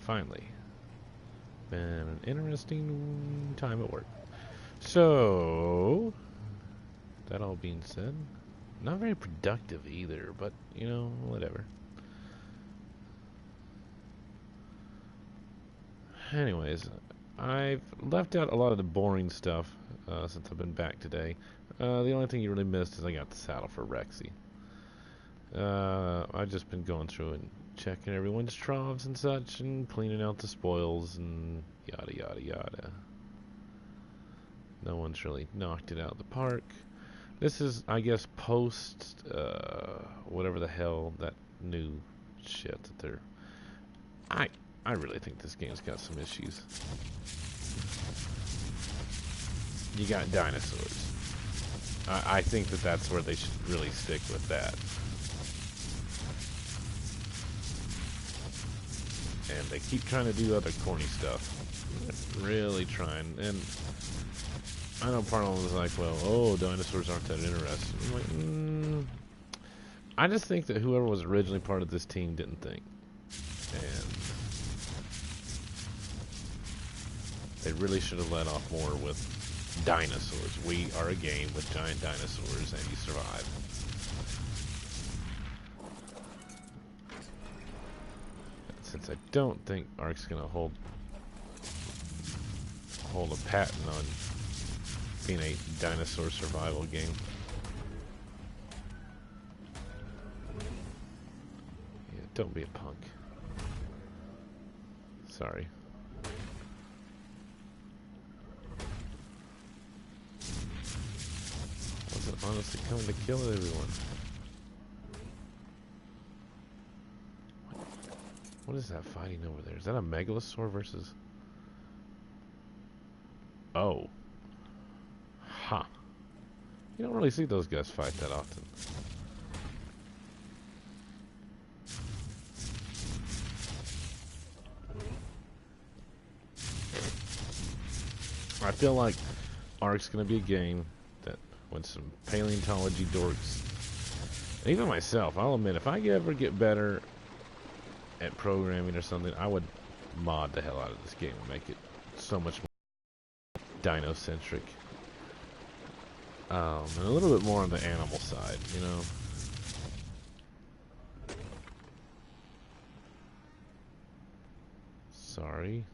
finally. Been an interesting time at work. So, that all being said, not very productive either, but, you know, whatever. Anyways, I've left out a lot of the boring stuff since I've been back today. The only thing you really missed is I got the saddle for Rexy. I've just been going through and checking everyone's troughs and such and cleaning out the spoils and yada yada yada. No one's really knocked it out of the park. This is, I guess, post whatever the hell that new shit that they're... I really think this game's got some issues. You got dinosaurs. I think that that's where they should really stick with that. And they keep trying to do other corny stuff. Really trying. And I know part of them was like, well, oh, dinosaurs aren't that interesting. I'm like, I just think that whoever was originally part of this team didn't think. And they really should have let off more with dinosaurs. We are a game with giant dinosaurs and you survive. Since I don't think Ark's gonna hold a patent on being a dinosaur survival game. Yeah, don't be a punk. Sorry. Wasn't honestly coming to kill everyone. What is that fighting over there? Is that a megalosaur versus... Oh. Ha. Huh. You don't really see those guys fight that often. I feel like Ark's gonna be a game that when some paleontology dorks, and even myself, I'll admit, if I ever get better at programming or something, I would mod the hell out of this game and make it so much more dino-centric. And a little bit more on the animal side, you know. Sorry.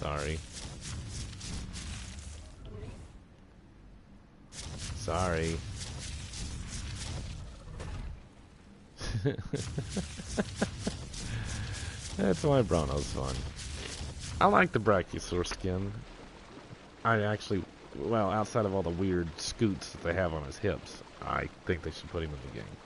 Sorry. Sorry. That's why Bronto's fun. I like the Brachiosaur skin. I actually, well, outside of all the weird scoots that they have on his hips, I think they should put him in the game.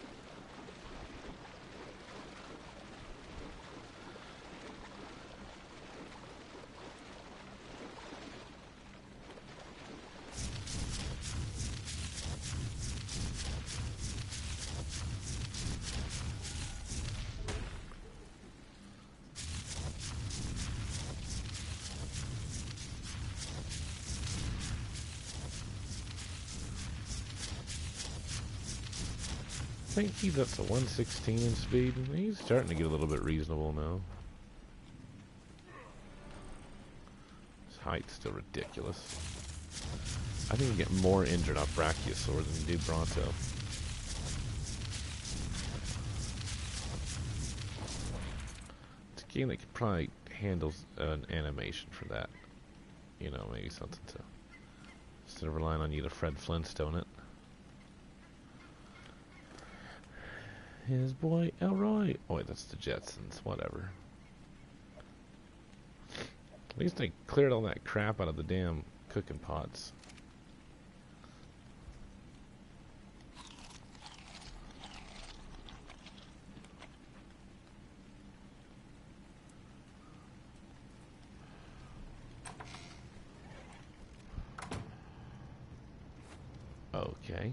I think he's up to 116 in speed. He's starting to get a little bit reasonable now. His height's still ridiculous. I think you get more injured off Brachiosaur than you do Bronto. It's a game that could probably handle an animation for that. You know, maybe something to... Instead of relying on you to Fred Flintstone it. His boy Elroy. Oh wait, that's the Jetsons. Whatever. At least they cleared all that crap out of the damn cooking pots. Okay.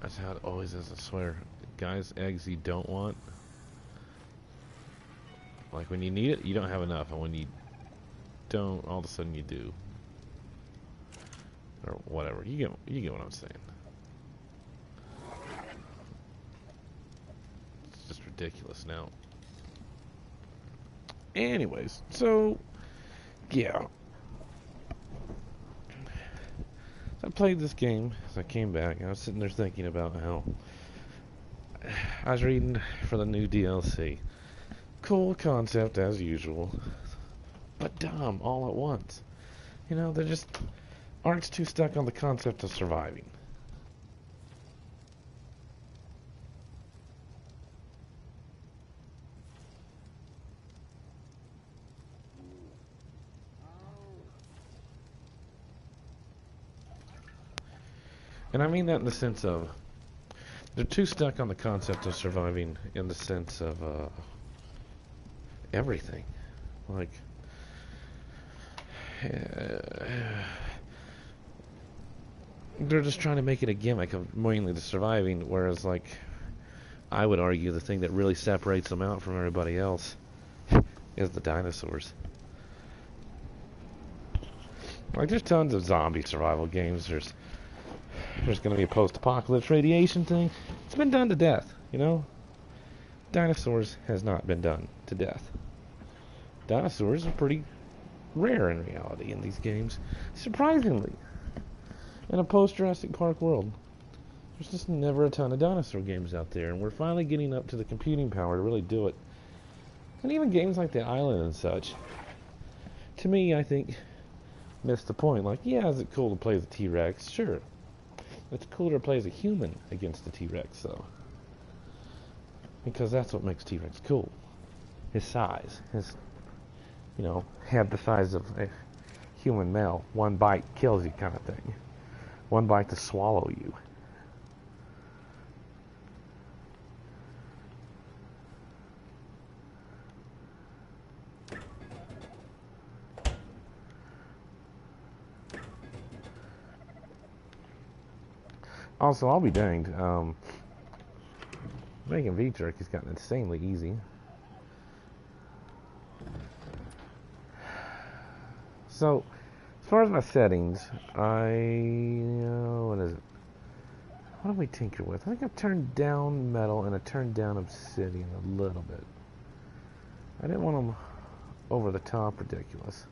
That's how it always is, I swear. guys, eggs you don't want. Like when you need it, you don't have enough, and when you don't, all of a sudden you do. Or whatever. You get what I'm saying. It's just ridiculous now. Anyways, so yeah. I played this game as I came back, and I was sitting there thinking about how I was reading for the new DLC. Cool concept as usual, but dumb all at once. You know, they're just Ark's too stuck on the concept of surviving. And I mean that in the sense of they're too stuck on the concept of surviving in the sense of everything. Like, they're just trying to make it a gimmick of mainly the surviving, whereas, like, I would argue the thing that really separates them out from everybody else is the dinosaurs. Like, there's tons of zombie survival games. There's going to be a post-apocalypse radiation thing. It's been done to death, you know? Dinosaurs has not been done to death. Dinosaurs are pretty rare in reality in these games. Surprisingly. In a post-Jurassic Park world, there's just never a ton of dinosaur games out there, and we're finally getting up to the computing power to really do it. And even games like The Island and such, to me, I think, miss the point. Like, yeah, is it cool to play as a T-Rex? Sure. It's cooler to play as a human against the T-Rex, though. Because that's what makes T-Rex cool. His size. His, you know, head the size of a human male. One bite kills you kind of thing. One bite to swallow you. Also, I'll be danged. Making beef jerky has gotten insanely easy. So, as far as my settings, what is it? What do we tinker with? I think I've turned down metal and I turned down obsidian a little bit. I didn't want them over the top ridiculous.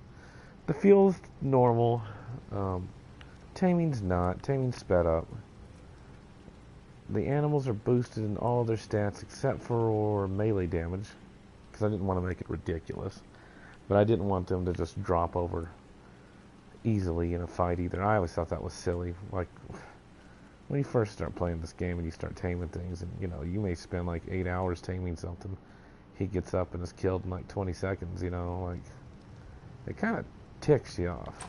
The fuel's normal. Taming's not. Taming's sped up. The animals are boosted in all of their stats except for melee damage, because I didn't want to make it ridiculous. But I didn't want them to just drop over easily in a fight either. I always thought that was silly. Like, when you first start playing this game and you start taming things, and you know, you may spend like 8 hours taming something, he gets up and is killed in like 20 seconds, you know, like, it kind of ticks you off.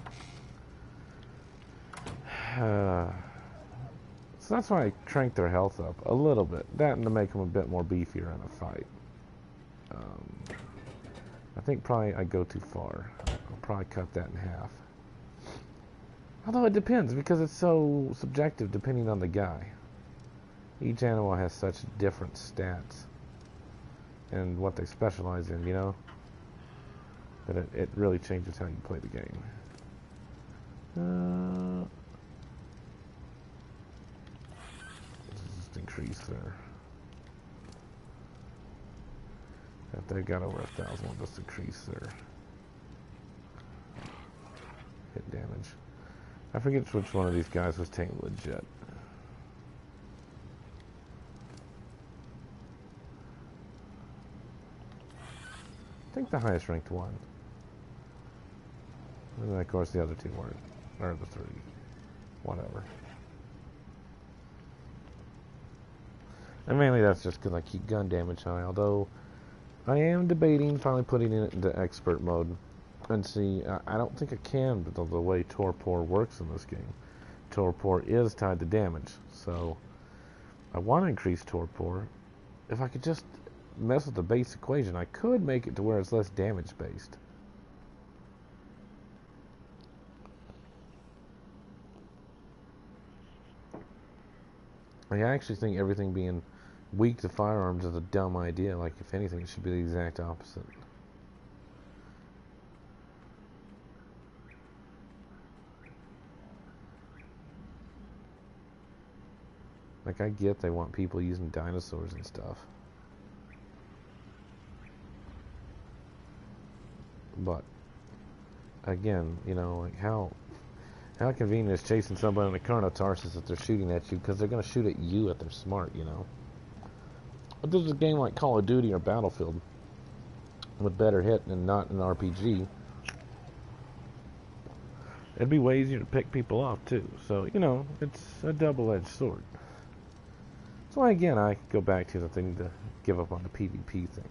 So that's why I cranked their health up a little bit. That and to make them a bit more beefier in a fight. I think probably I go too far. I'll probably cut that in half. Although it depends, because it's so subjective depending on the guy. Each animal has such different stats and what they specialize in, you know, that it really changes how you play the game. Just increase there. If they got over 1,000, we'll just increase their hit damage. I forget which one of these guys was tamed legit. I think the highest ranked one. And then of course the other two weren't. Or the three. Whatever. And mainly that's just because I keep gun damage high, although I am debating finally putting it into expert mode. And see, I don't think I can, but the way torpor works in this game. Torpor is tied to damage, so I want to increase torpor. If I could just mess with the base equation, I could make it to where it's less damage based. I actually think everything being weak to firearms is a dumb idea. Like, if anything, it should be the exact opposite. Like, I get they want people using dinosaurs and stuff. But, again, you know, like, how convenient is chasing somebody in a Carnotaurus if they're shooting at you, because they're going to shoot at you if they're smart, you know? But this is a game like Call of Duty or Battlefield with better hit and not an RPG. It'd be way easier to pick people off, too. So, you know, it's a double-edged sword. That's why, again, I go back to the thing to give up on the PvP thing.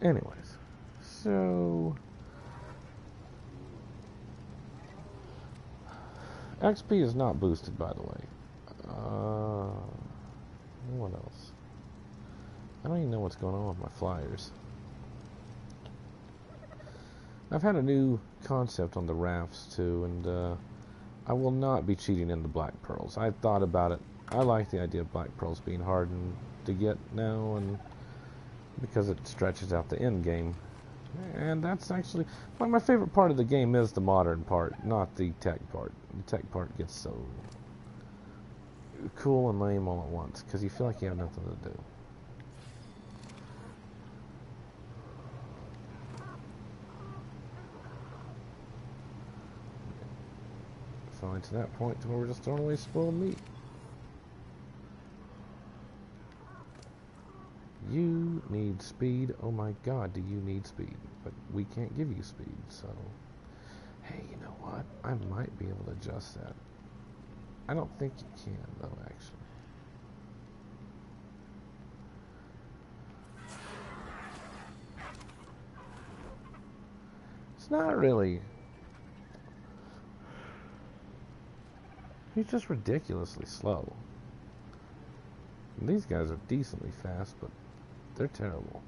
Anyways, so XP is not boosted, by the way. What else? I don't even know what's going on with my flyers. I've had a new concept on the rafts too, and I will not be cheating in the black pearls. I thought about it. I like the idea of black pearls being hard to get now, and because it stretches out the end game. And that's actually my favorite part of the game is the modern part, not the tech part. The tech part gets so cool and lame all at once because you feel like you have nothing to do. Finally to that point to where we're just throwing away spoiled meat. You need speed. Oh my god, do you need speed? But we can't give you speed, so... Hey, you know what? I might be able to adjust that. I don't think you can, though, actually. It's not really... He's just ridiculously slow. And these guys are decently fast, but they're terrible.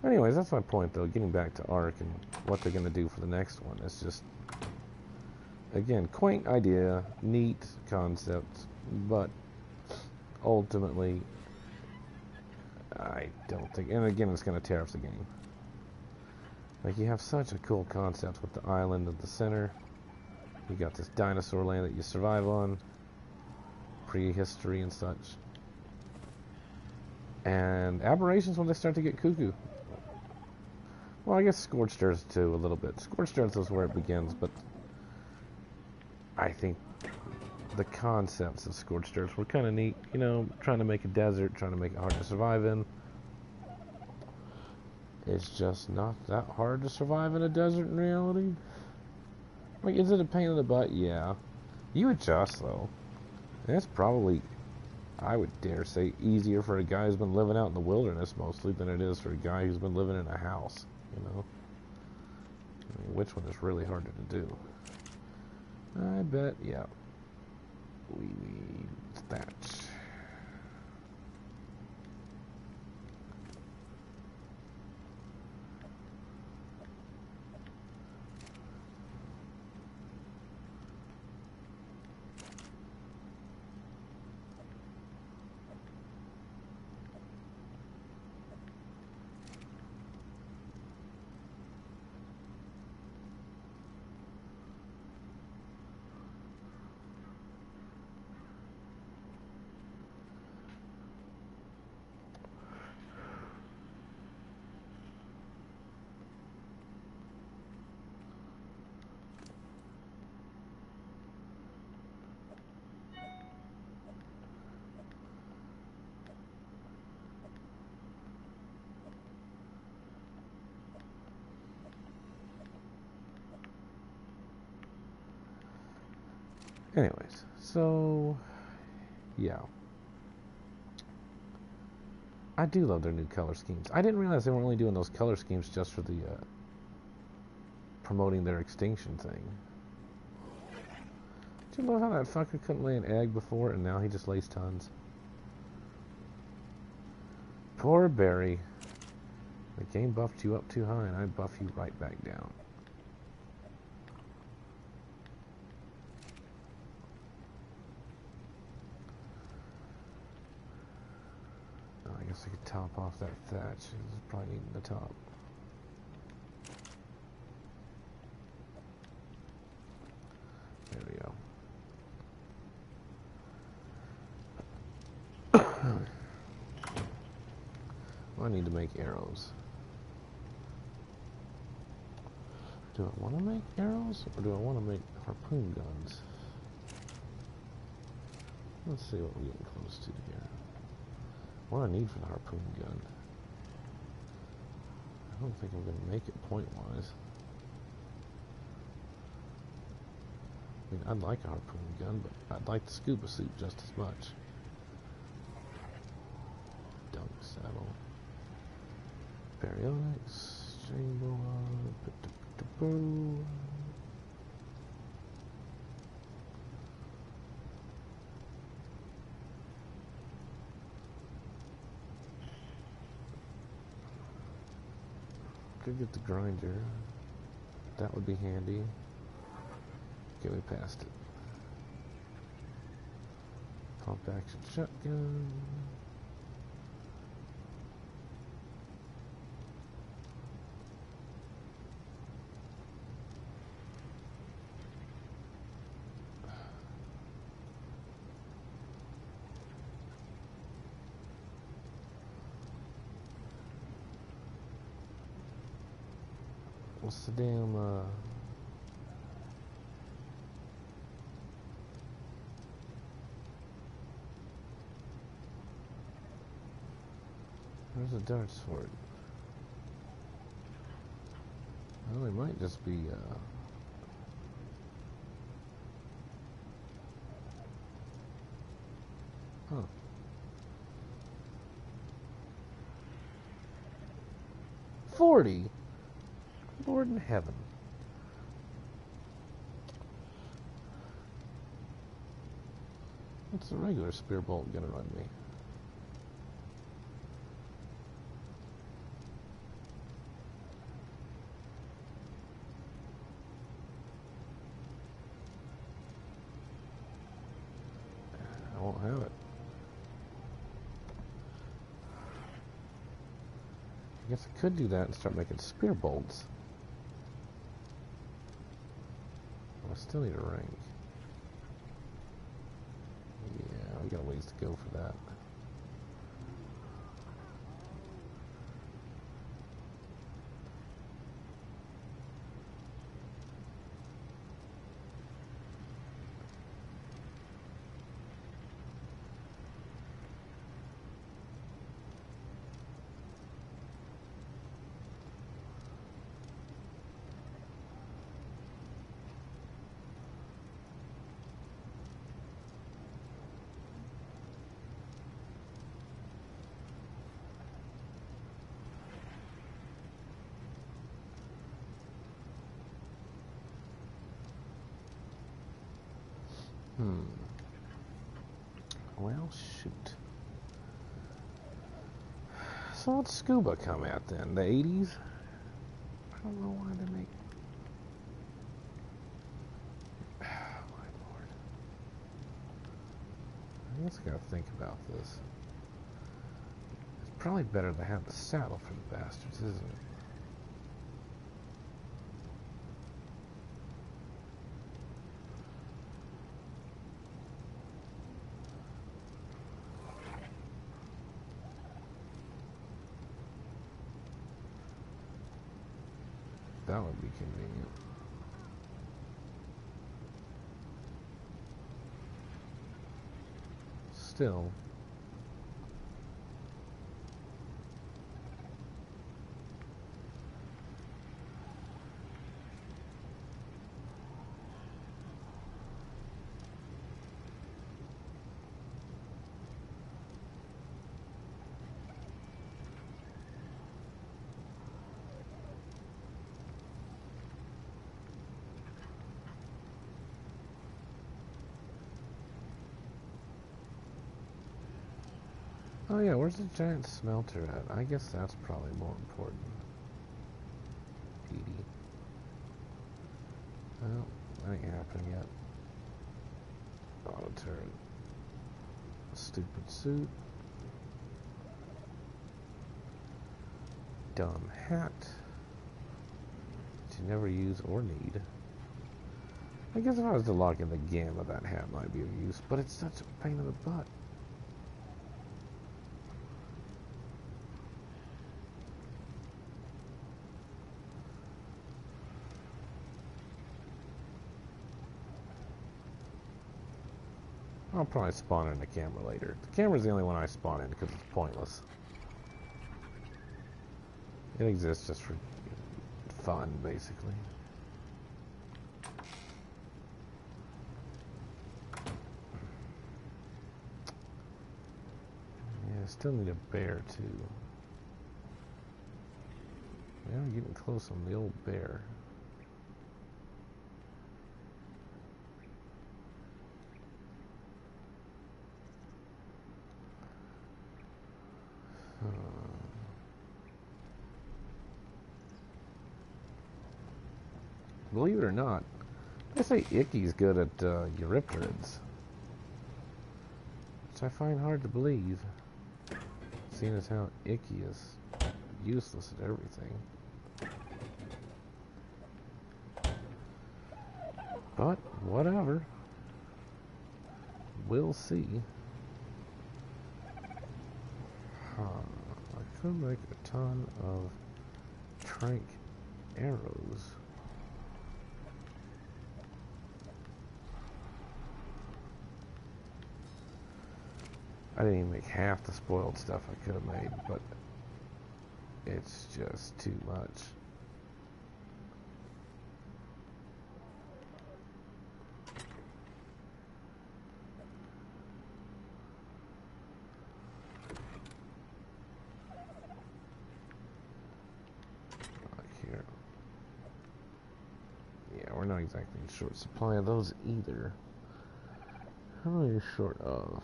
Anyways, that's my point, though. Getting back to Ark and what they're going to do for the next one. It's just, again, quaint idea, neat concept, but ultimately, I don't think... And again, it's going to tear up the game. Like, you have such a cool concept with the island at the center. You got this dinosaur land that you survive on. Prehistory and such. And aberrations when they start to get cuckoo. Well, I guess Scorched Earth too, a little bit. Scorched Earth is where it begins, but I think the concepts of Scorched Earth were kind of neat. You know, trying to make a desert, trying to make it hard to survive in. It's just not that hard to survive in a desert in reality. Like, is it a pain in the butt? Yeah. You adjust, though. And it's probably, I would dare say, easier for a guy who's been living out in the wilderness mostly than it is for a guy who's been living in a house, you know? I mean, which one is really harder to do? I bet, yeah. We need thatch. Anyways, so, yeah. I do love their new color schemes. I didn't realize they were only doing those color schemes just for the promoting their extinction thing. Do you love how that fucker couldn't lay an egg before and now he just lays tons? Poor Barry. The game buffed you up too high and I buff you right back down. Oh, I guess I could top off that thatch. It's probably needing the top. There we go. Well, I need to make arrows. Do I want to make arrows or do I want to make harpoon guns? Let's see what we're getting close to here. What do I need for the harpoon gun? I don't think I'm going to make it point-wise. I mean, I'd like a harpoon gun, but I'd like the scuba suit just as much. Dunk saddle. Baryonyx. Chamber. Could get the grinder. That would be handy. Okay, we passed it. Pump action shotgun. What's the damn, where's the dart sword? Well, it might just be, huh. $40? Lord in heaven. What's the regular spear bolt gonna run me? I won't have it. I guess I could do that and start making spear bolts. I still need a rank. Yeah, we got a ways to go for that. Well, shoot. So what's scuba come out then? The 80s? I don't know why they make... Oh, my lord. I guess I gotta think about this. It's probably better to have the saddle for the bastards, isn't it? That would be convenient. Still. Oh yeah, where's the giant smelter at? I guess that's probably more important. 80. Well, that ain't happened yet. Auto turret. Stupid suit. Dumb hat. That you never use or need. I guess if I was to lock in the gamma, that hat might be of use, but it's such a pain in the butt. I'll probably spawn in the camera later. The camera's the only one I spawn in because it's pointless. It exists just for fun, basically. Yeah, I still need a bear, too. Yeah, I'm getting close on the old bear. Believe it or not, they say Icky's good at Eurypterids, which I find hard to believe, seeing as how Icky is useless at everything. But, whatever. We'll see. I could make a ton of trank arrows. I didn't even make half the spoiled stuff I could have made, but it's just too much. Here. Yeah, we're not exactly in short supply of those either. How many are you short of?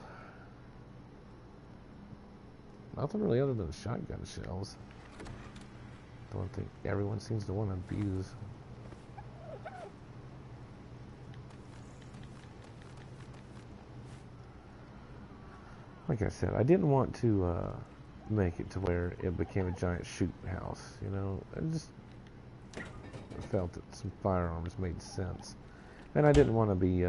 Nothing really other than shotgun shells. The one thing everyone seems to want to abuse. Like I said, I didn't want to make it to where it became a giant shoot house, you know? I just felt that some firearms made sense. And I didn't want to be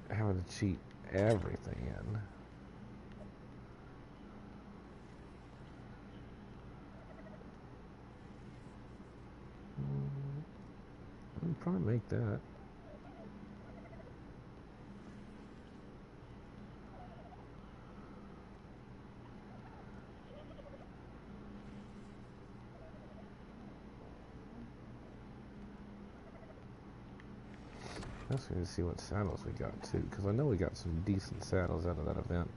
having to cheat everything in. I'd probably make that. I was going to see what saddles we got too, because I know we got some decent saddles out of that event.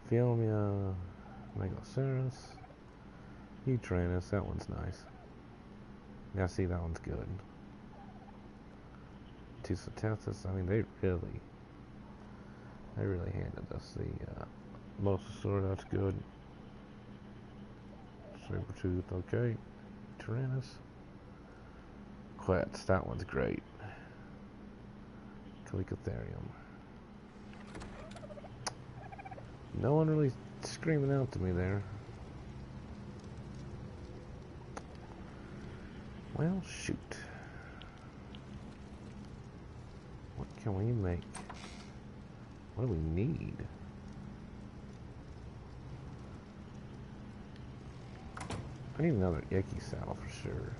Philmia, Megaloceros, Utranus, that one's nice. Yeah, see, that one's good. Tusitethus, I mean, they really handed us the Mosasaur, that's good. Sabertooth, okay. Tyrannus. Quetz, that one's great. Calicotherium. No one really screaming out to me there. Well, shoot. What can we make? What do we need? I need another Icky saddle for sure.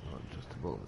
Oh, just a bullet.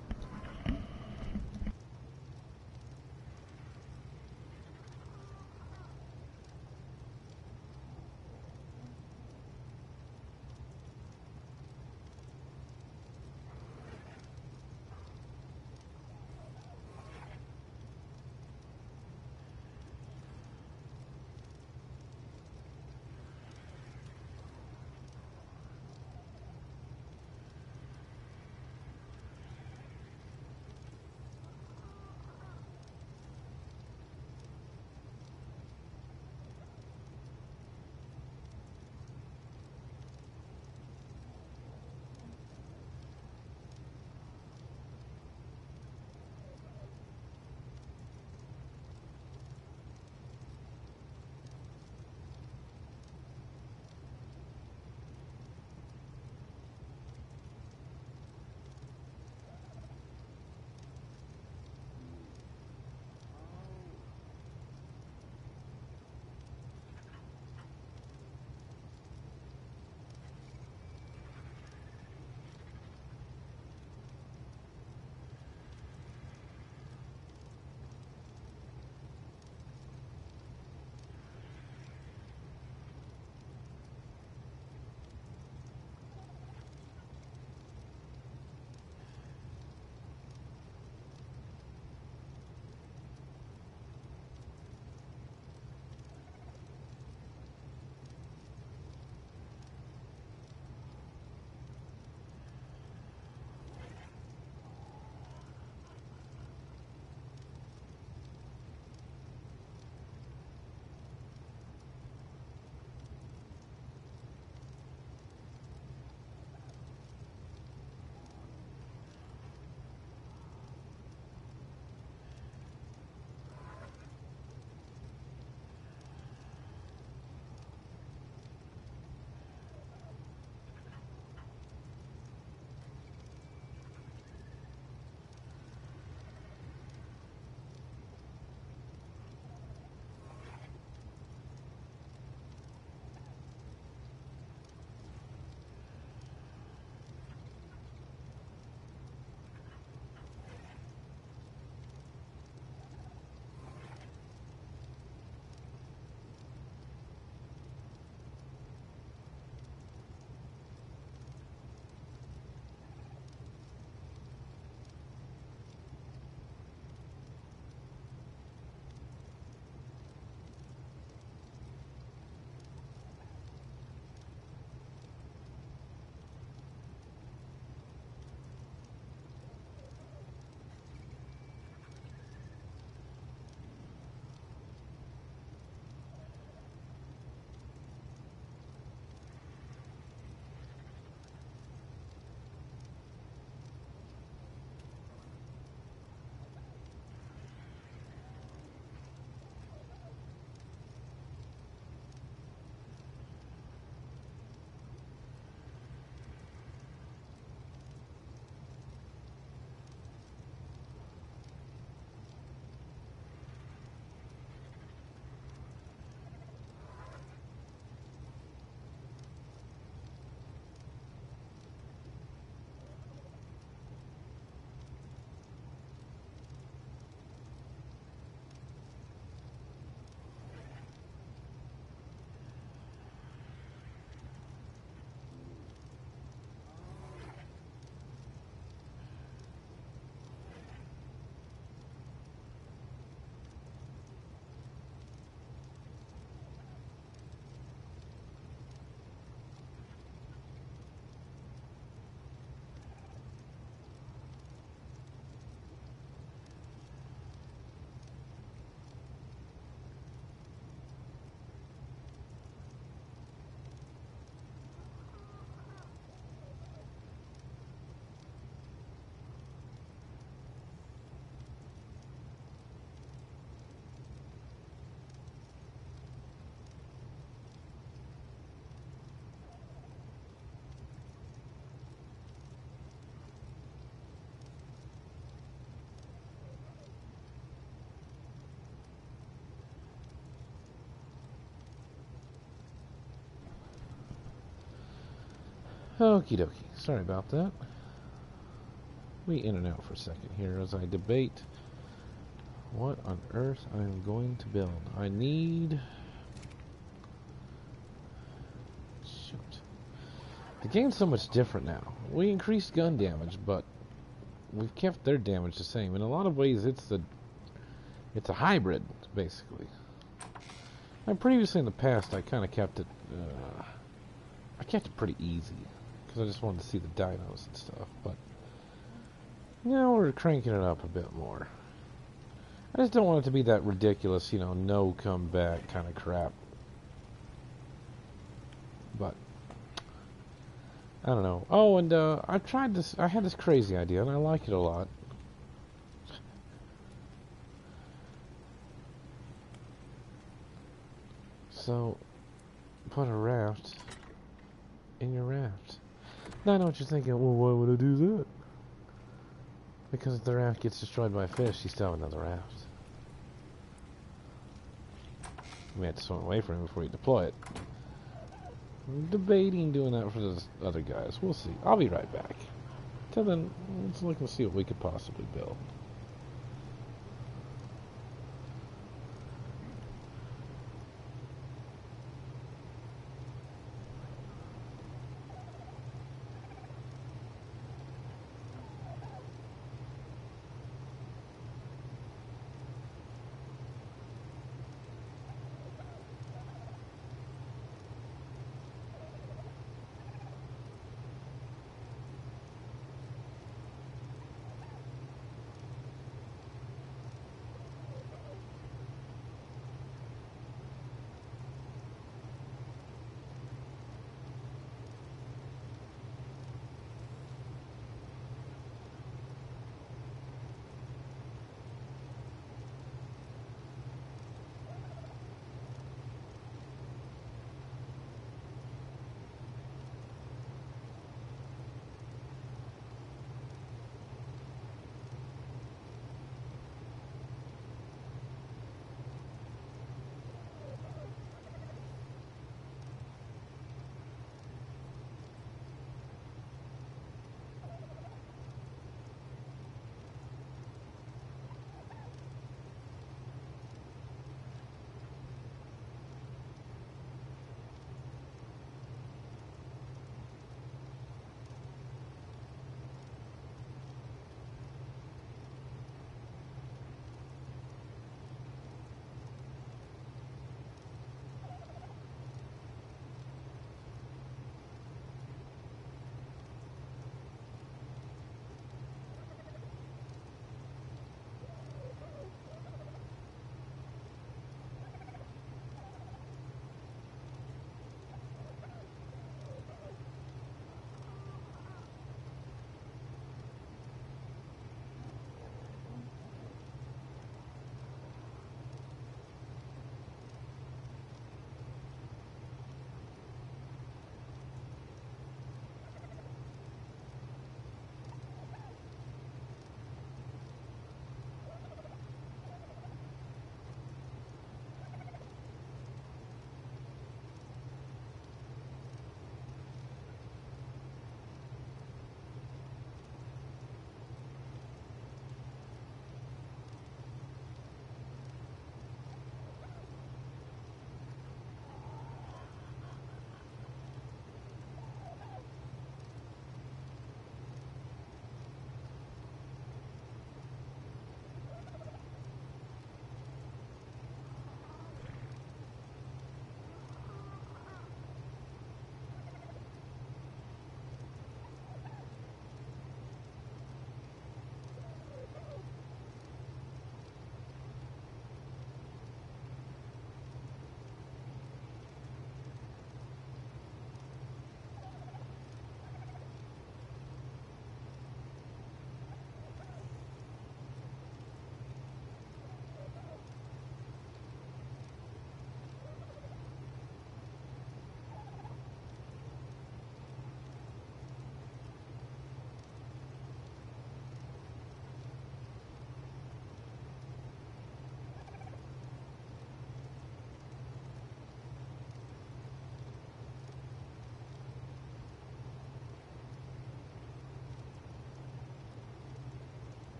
Okie dokie. Sorry about that. We in and out for a second here as I debate what on earth I am going to build. I need... Shoot. The game's so much different now. We increased gun damage, but we've kept their damage the same. In a lot of ways, it's a hybrid, basically. And previously in the past, I kind of kept it... I kept it pretty easy, because I just wanted to see the dinos and stuff, but now we're cranking it up a bit more. I just don't want it to be that ridiculous, you know, no comeback kind of crap. But I don't know. Oh, and I tried this. I had this crazy idea, and I like it a lot. So, put a raft in your raft. Now I know what you're thinking. Well, why would I do that? Because if the raft gets destroyed by a fish, you still have another raft. You may have to swim away from it before you deploy it. I'm debating doing that for the other guys. We'll see. I'll be right back. Till then, let's look and see what we could possibly build.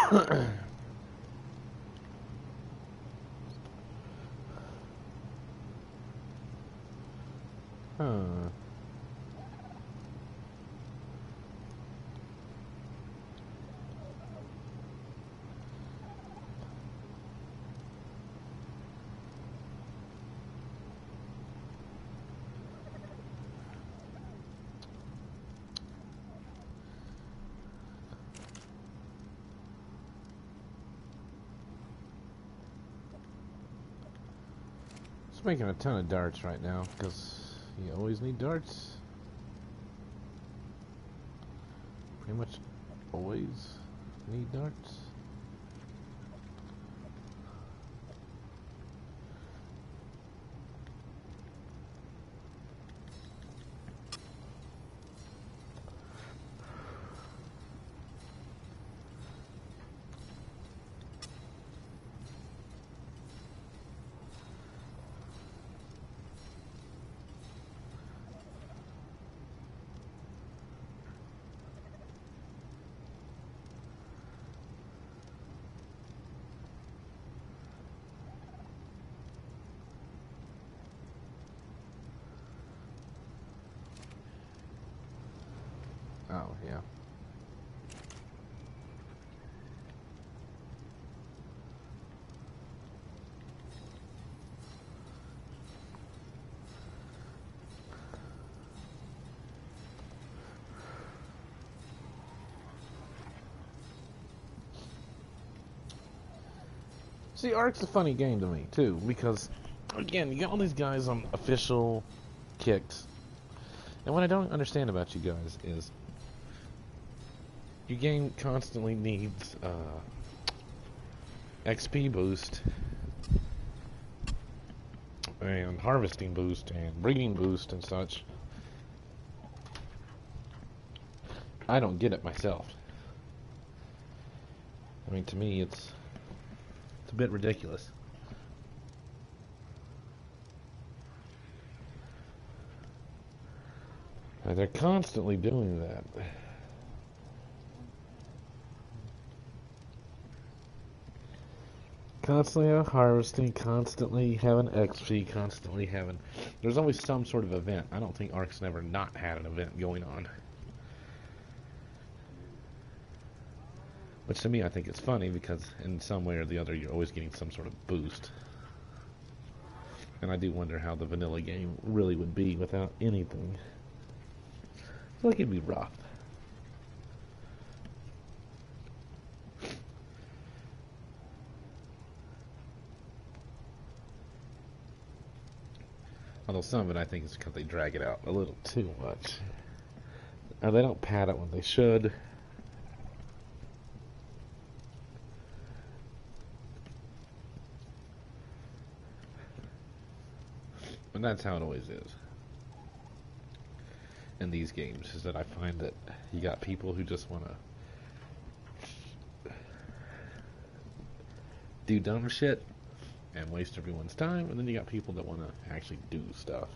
Huh. Just making a ton of darts right now because you always need darts. Pretty much always need darts. Oh, yeah. See, Ark's a funny game to me, too, because, again, you got all these guys on official kicks, and what I don't understand about you guys is your game constantly needs XP boost, and harvesting boost, and breeding boost, and such. I don't get it myself. I mean, to me, it's a bit ridiculous. They're constantly doing that. Constantly harvesting, constantly having XP, constantly having... There's always some sort of event. I don't think Ark's never not had an event going on. Which to me I think is funny because in some way or the other you're always getting some sort of boost. And I do wonder how the vanilla game really would be without anything. I feel like it'd be rough. Although some of it I think is because they drag it out a little too much. Or they don't pad it when they should. And that's how it always is in these games, is that I find that you got people who just want to do dumb shit and waste everyone's time, and then you got people that want to actually do stuff.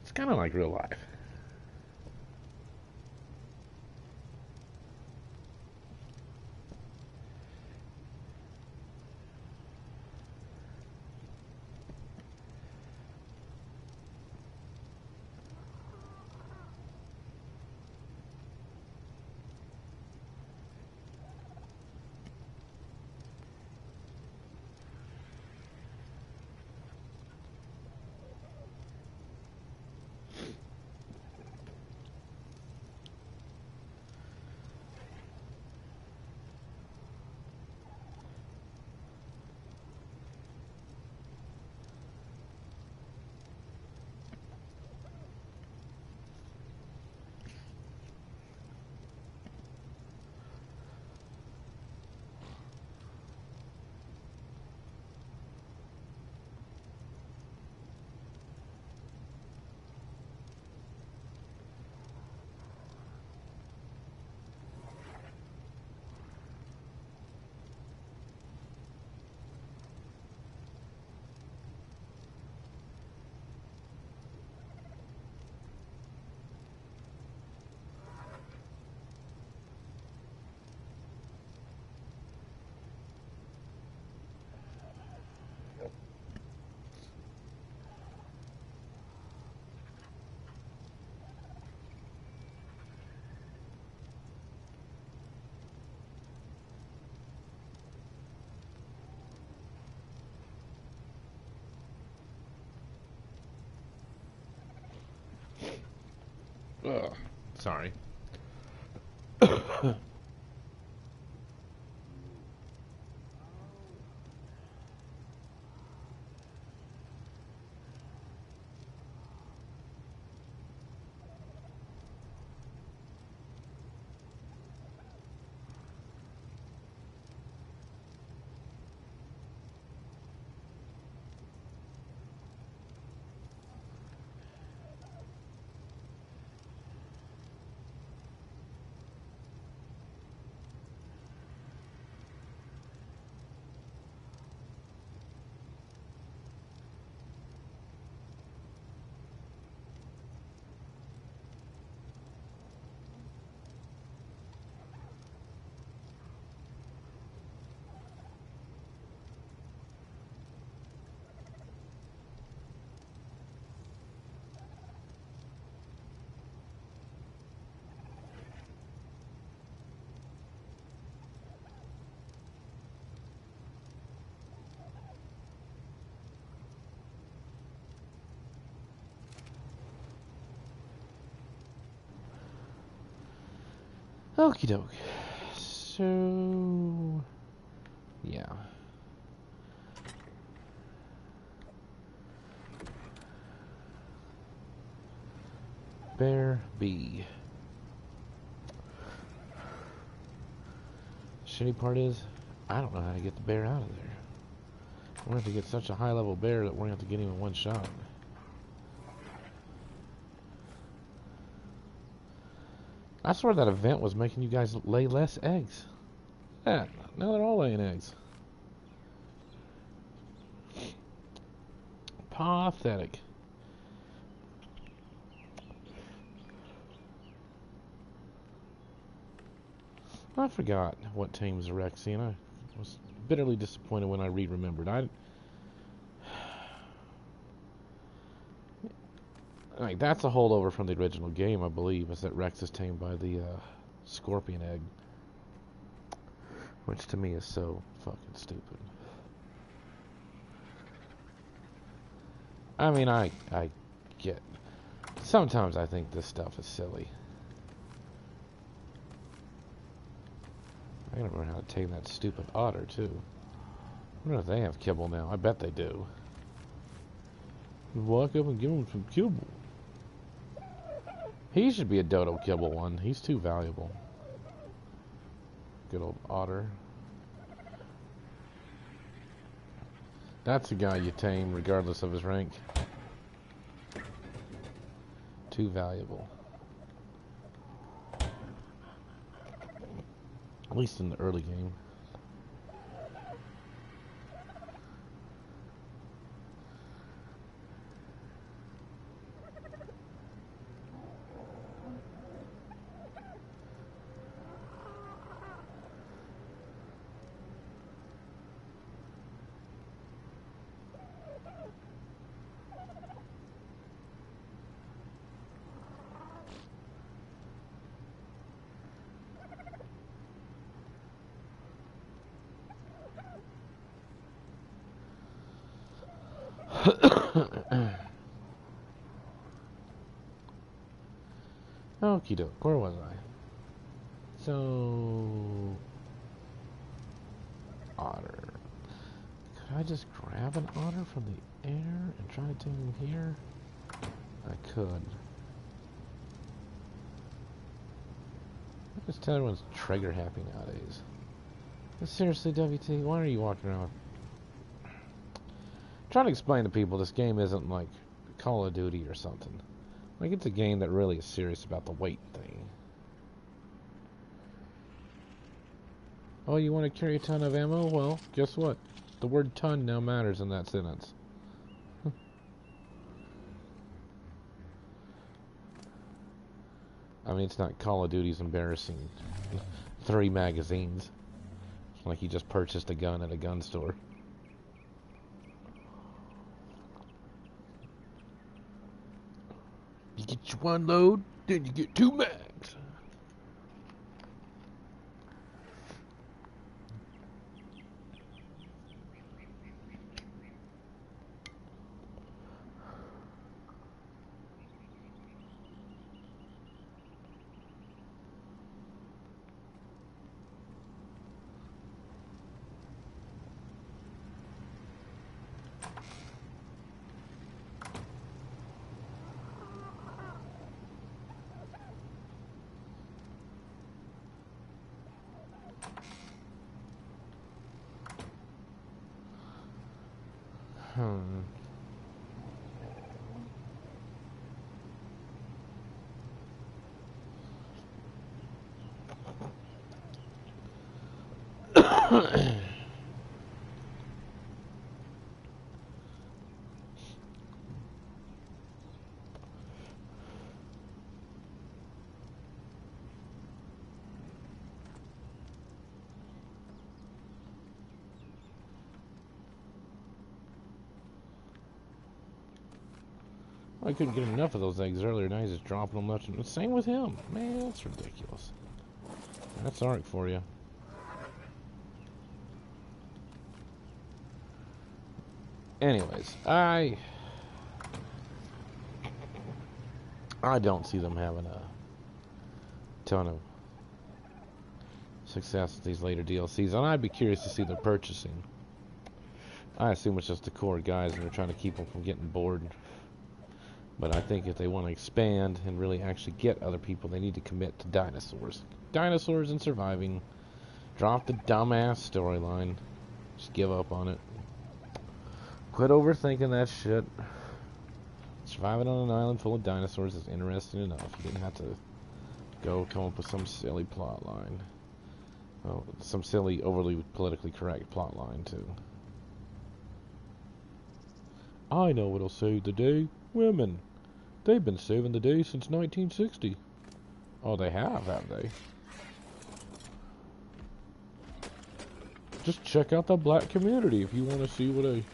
It's kind of like real life. Ugh. Sorry. Okie doke. So, yeah. Bear B. Shitty part is, I don't know how to get the bear out of there. We're going to have to get such a high level bear that we're going to have to get him in one shot. I swear that event was making you guys lay less eggs. Yeah, now they're all laying eggs. Pathetic. I forgot what team's Rexian. I was bitterly disappointed when I remembered. Like, that's a holdover from the original game, I believe, is that Rex is tamed by the scorpion egg. Which to me is so fucking stupid. I mean, I get... Sometimes I think this stuff is silly. I gotta remember how to tame that stupid otter, too. I wonder if they have kibble now. I bet they do. Walk up and give him some kibble. He should be a dodo kibble one. He's too valuable. Good old otter. That's a guy you tame regardless of his rank. Too valuable. At least in the early game. Okie doke, where was I? So... Otter. Could I just grab an otter from the air and try to tame him here? I could. I just tell everyone's trigger happy nowadays. But seriously, WT, why are you walking around? Trying to explain to people this game isn't like Call of Duty or something. Like, it's a game that really is serious about the weight thing. Oh, you want to carry a ton of ammo? Well, guess what? The word ton now matters in that sentence. I mean, it's not Call of Duty's embarrassing 3 magazines. It's like you just purchased a gun at a gun store. You get your 1 load, then you get 2 mags. I couldn't get enough of those eggs earlier. Now he's just dropping them left and same with him. Man, that's ridiculous. That's Ark for you. Anyways, I don't see them having a ton of success with these later DLCs, and I'd be curious to see their purchasing. I assume it's just the core guys and they're trying to keep them from getting bored. But I think if they want to expand and really actually get other people, they need to commit to dinosaurs. Dinosaurs and surviving. Drop the dumbass storyline. Just give up on it. Quit overthinking that shit. Surviving on an island full of dinosaurs is interesting enough. You didn't have to go come up with some silly plot line. Oh, some silly, overly politically correct plot line, too. I know what'll save the day. Women. They've been saving the day since 1960. Oh, they have they? Just check out the black community if you want to see what a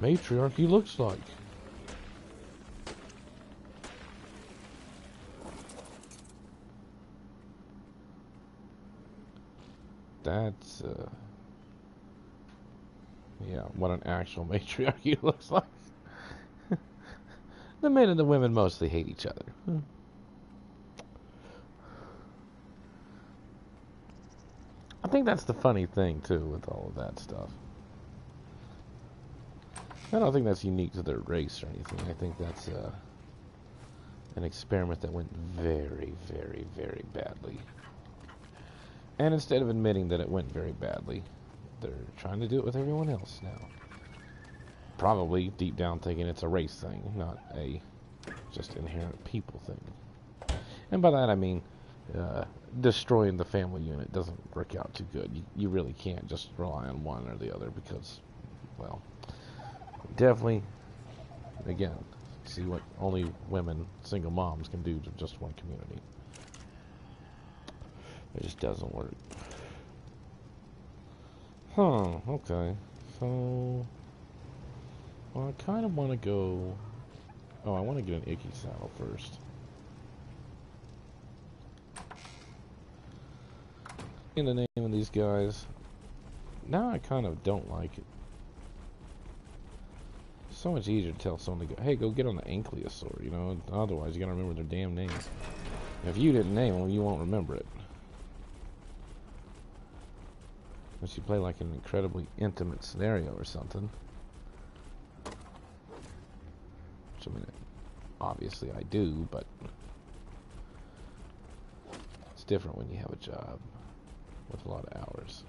matriarchy looks like. That's, yeah, what an actual matriarchy looks like. The men and the women mostly hate each other. I think that's the funny thing, too, with all of that stuff. I don't think that's unique to their race or anything. I think that's an experiment that went very, very, very badly. And instead of admitting that it went very badly, they're trying to do it with everyone else now. Probably deep down thinking it's a race thing, not a just inherent people thing. And by that I mean destroying the family unit doesn't work out too good. You really can't just rely on one or the other because, well, definitely, again, see what only women, single moms can do to just one community. It just doesn't work. Huh, okay. So, well, I kind of want to go... Oh, I want to get an Icky saddle first. In the name of these guys. Now I kind of don't like it. It's so much easier to tell someone to go, hey, go get on the Ankylosaur, you know? Otherwise, you gotta remember their damn name. If you didn't name them, you won't remember it. Unless you play like an incredibly intimate scenario or something. Which, I mean, obviously I do, but it's different when you have a job with a lot of hours.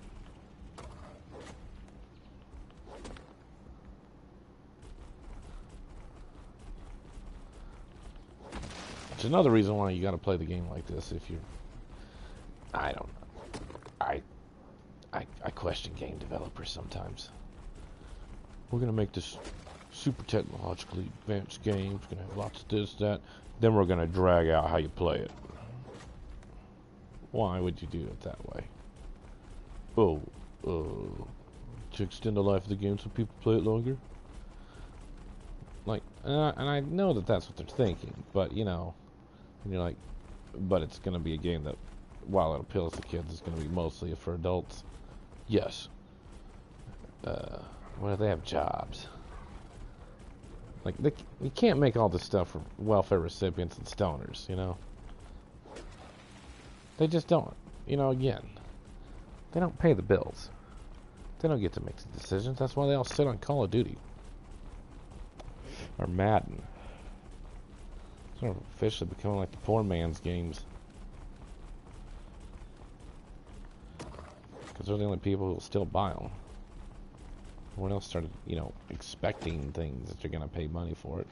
It's another reason why you gotta play the game like this if you're... I don't know. I question game developers sometimes. We're gonna make this super technologically advanced game. It's gonna have lots of this, that. Then we're gonna drag out how you play it. Why would you do it that way? Oh, to extend the life of the game so people play it longer? Like, and I know that that's what they're thinking, but, you know, and you're like, but it's gonna be a game that, while it appeals to kids, it's gonna be mostly for adults. Yes. What if they have jobs? Like, you can't make all this stuff for welfare recipients and stoners, you know? They just don't. You know, again, they don't pay the bills. They don't get to make the decisions. That's why they all sit on Call of Duty. Or Madden. Sort of officially becoming like the poor man's games. Because they're the only people who will still buy them. Everyone else started, you know, expecting things that you're gonna pay money for it.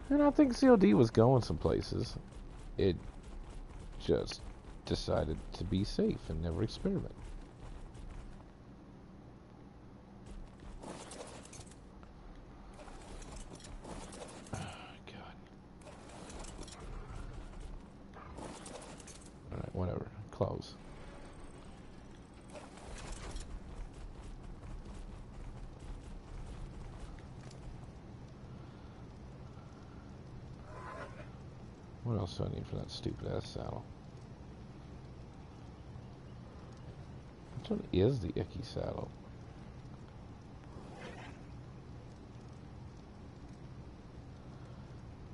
And I think COD was going some places. It just decided to be safe and never experiment. God. Alright, whatever. Close. What else do I need for that stupid ass saddle? Which one is the icky saddle?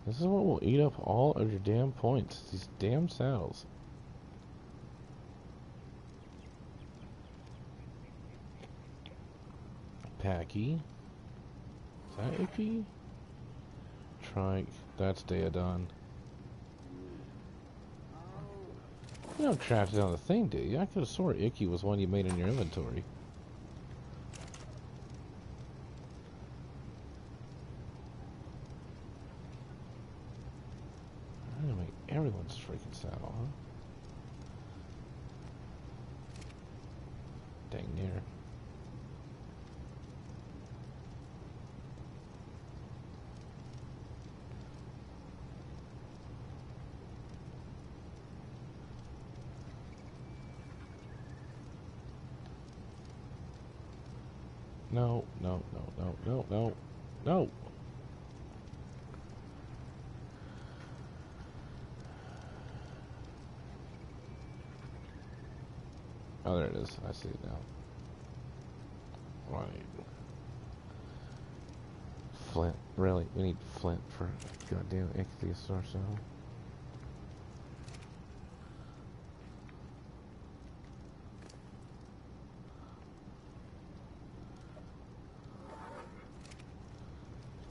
This is what will eat up all of your damn points. These damn saddles. Packy. Is that icky? Trike. That's Daedon. You don't craft it on the thing, do you? I could have swore icky was one you made in your inventory. I'm gonna make everyone's freaking saddle, huh? Dang near. No, no, no, no, no, no, no. Oh, there it is. I see it now. Right. Flint. Really? We need flint for goddamn ichthyosaur saddle.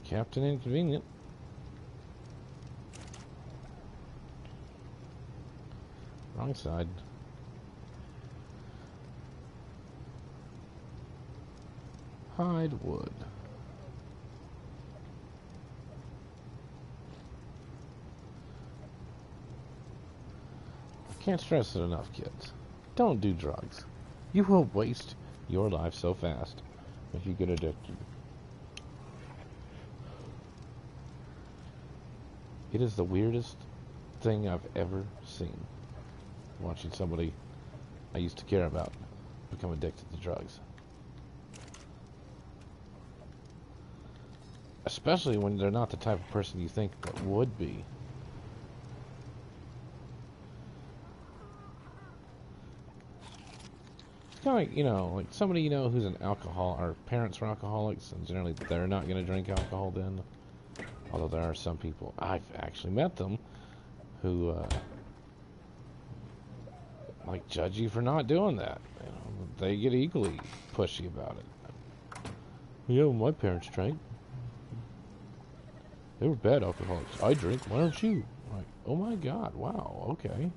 Captain Inconvenient. Wrong side. Hide wood. I can't stress it enough, kids. Don't do drugs. You will waste your life so fast if you get addicted. It is the weirdest thing I've ever seen. Watching somebody I used to care about become addicted to drugs. Especially when they're not the type of person you think that would be. It's kind of like, you know, like somebody you know who's an alcoholic, or parents were alcoholics, and generally they're not going to drink alcohol then. Although there are some people, I've actually met them, who, like, judge you for not doing that. You know, they get equally pushy about it. Yeah, well, my parents drank. They were bad alcoholics. I drink, why don't you? Like, oh my god, wow, okay.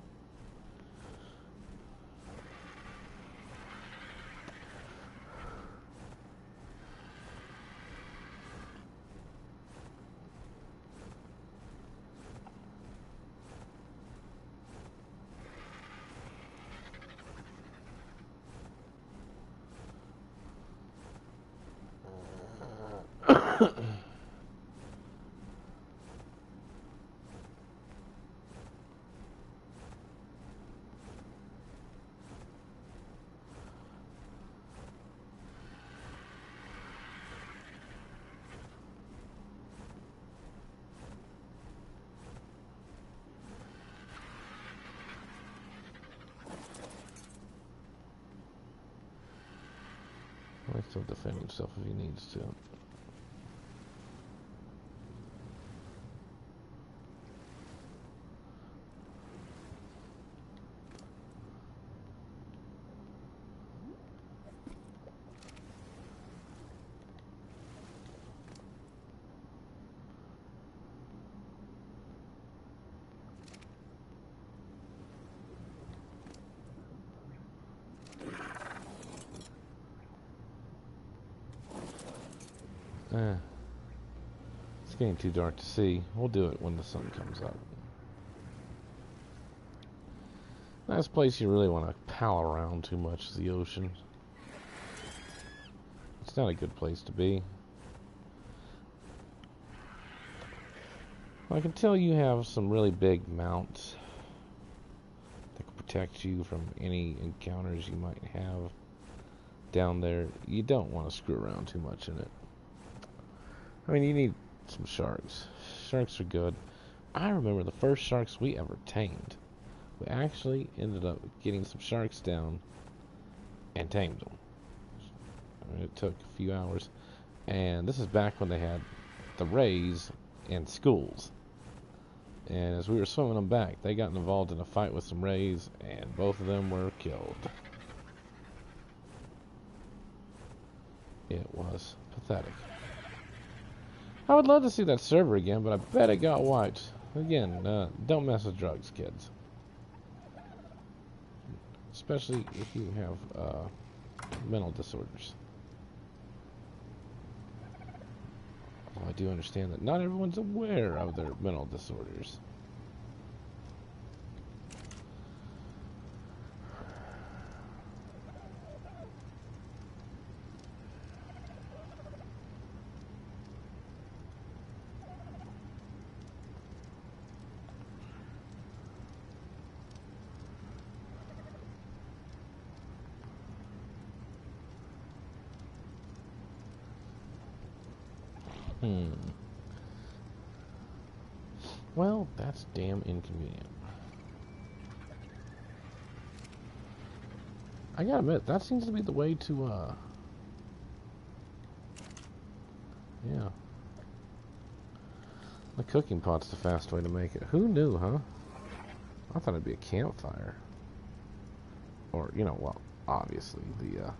He'll still defend himself if he needs to. getting too dark to see. We'll do it when the sun comes up. Last place you really want to pal around too much is the ocean. It's not a good place to be. I can tell you have some really big mounts that can protect you from any encounters you might have down there. You don't want to screw around too much in it. I mean, you need some sharks. Sharks are good. I remember the first sharks we ever tamed. We actually ended up getting some sharks down and tamed them. I mean, it took a few hours. And this is back when they had the rays in schools. And as we were swimming them back, they got involved in a fight with some rays, and both of them were killed. It was pathetic. I would love to see that server again, but I bet it got wiped. Again, don't mess with drugs, kids. Especially if you have mental disorders. I do understand that not everyone's aware of their mental disorders. Well, that's damn inconvenient. I gotta admit, that seems to be the way to, yeah. The cooking pot's the fast way to make it. Who knew, huh? I thought it'd be a campfire. Or, you know, well, obviously, the,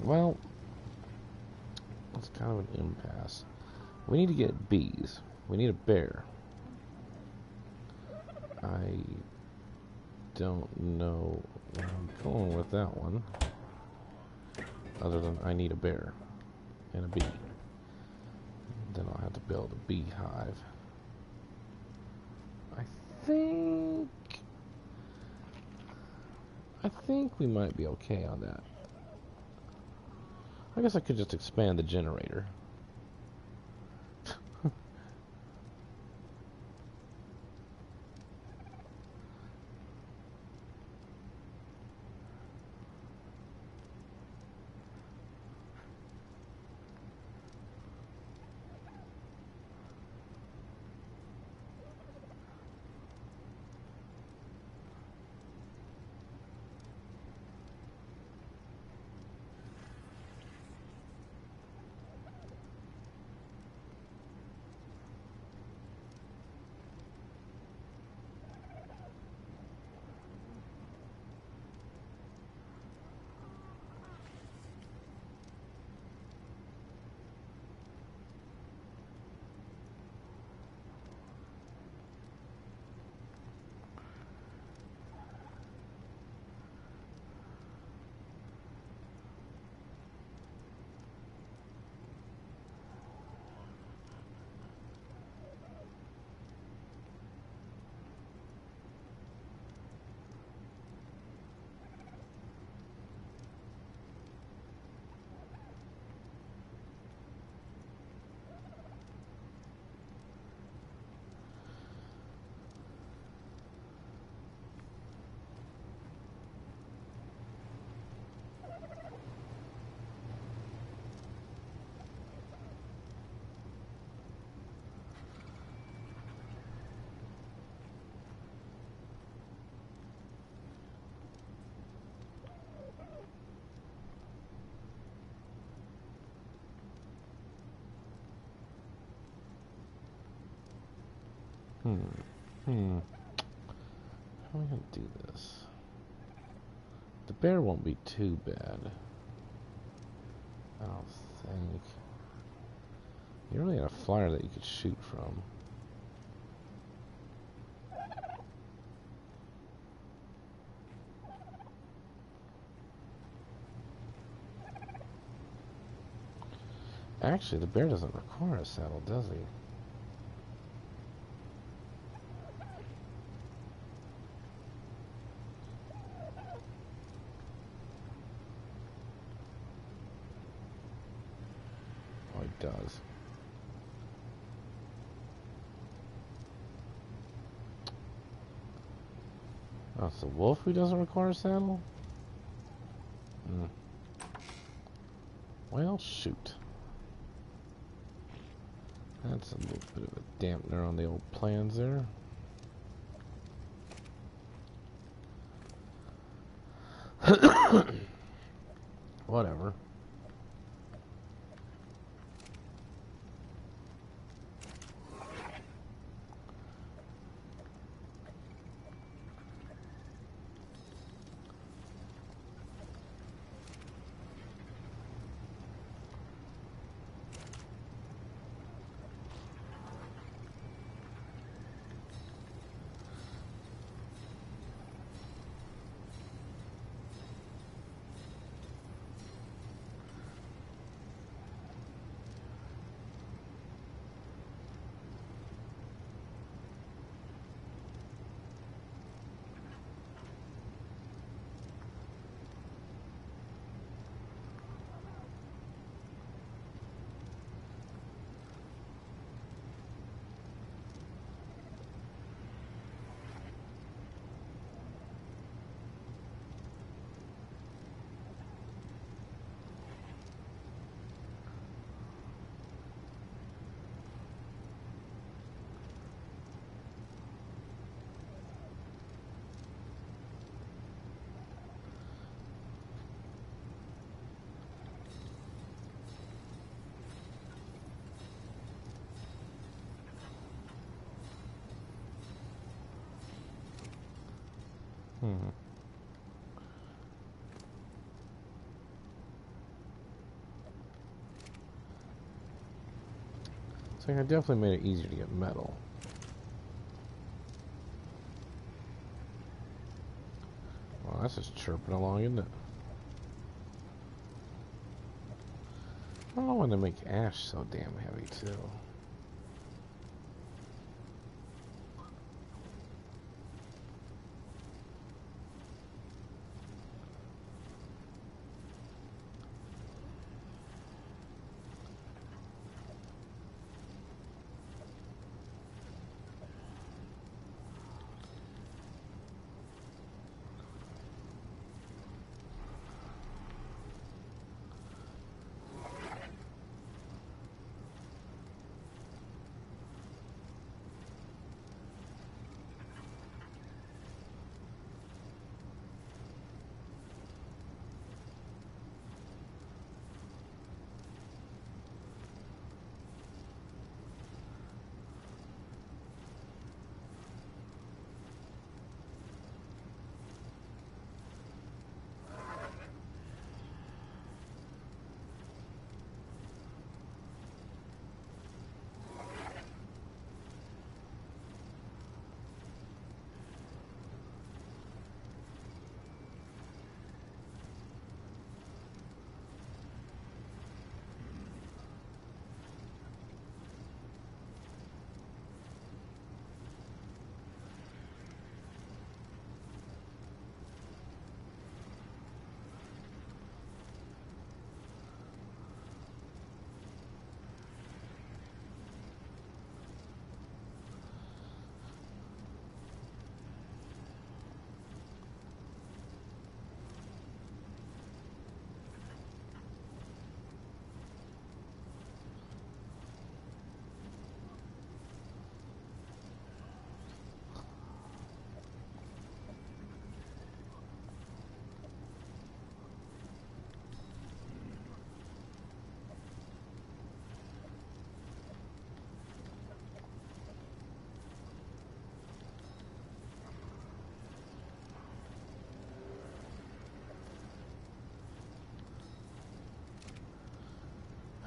well, it's kind of an impasse. We need to get bees. We need a bear. I don't know where I'm going with that one, other than I need a bear and a bee. Then I'll have to build a beehive. I think we might be okay on that. I guess I could just expand the generator. Hmm. How am I gonna do this? The bear won't be too bad. I don't think. You really had a flyer that you could shoot from. Actually, the bear doesn't require a saddle, does he? Oh, he does. Oh, it's the wolf who doesn't require a saddle? Hmm. Well, shoot. That's a little bit of a dampener on the old plans there. Whatever. Hmm. So I definitely made it easier to get metal. Well, that's just chirping along, isn't it? I don't know when they make ash so damn heavy, too.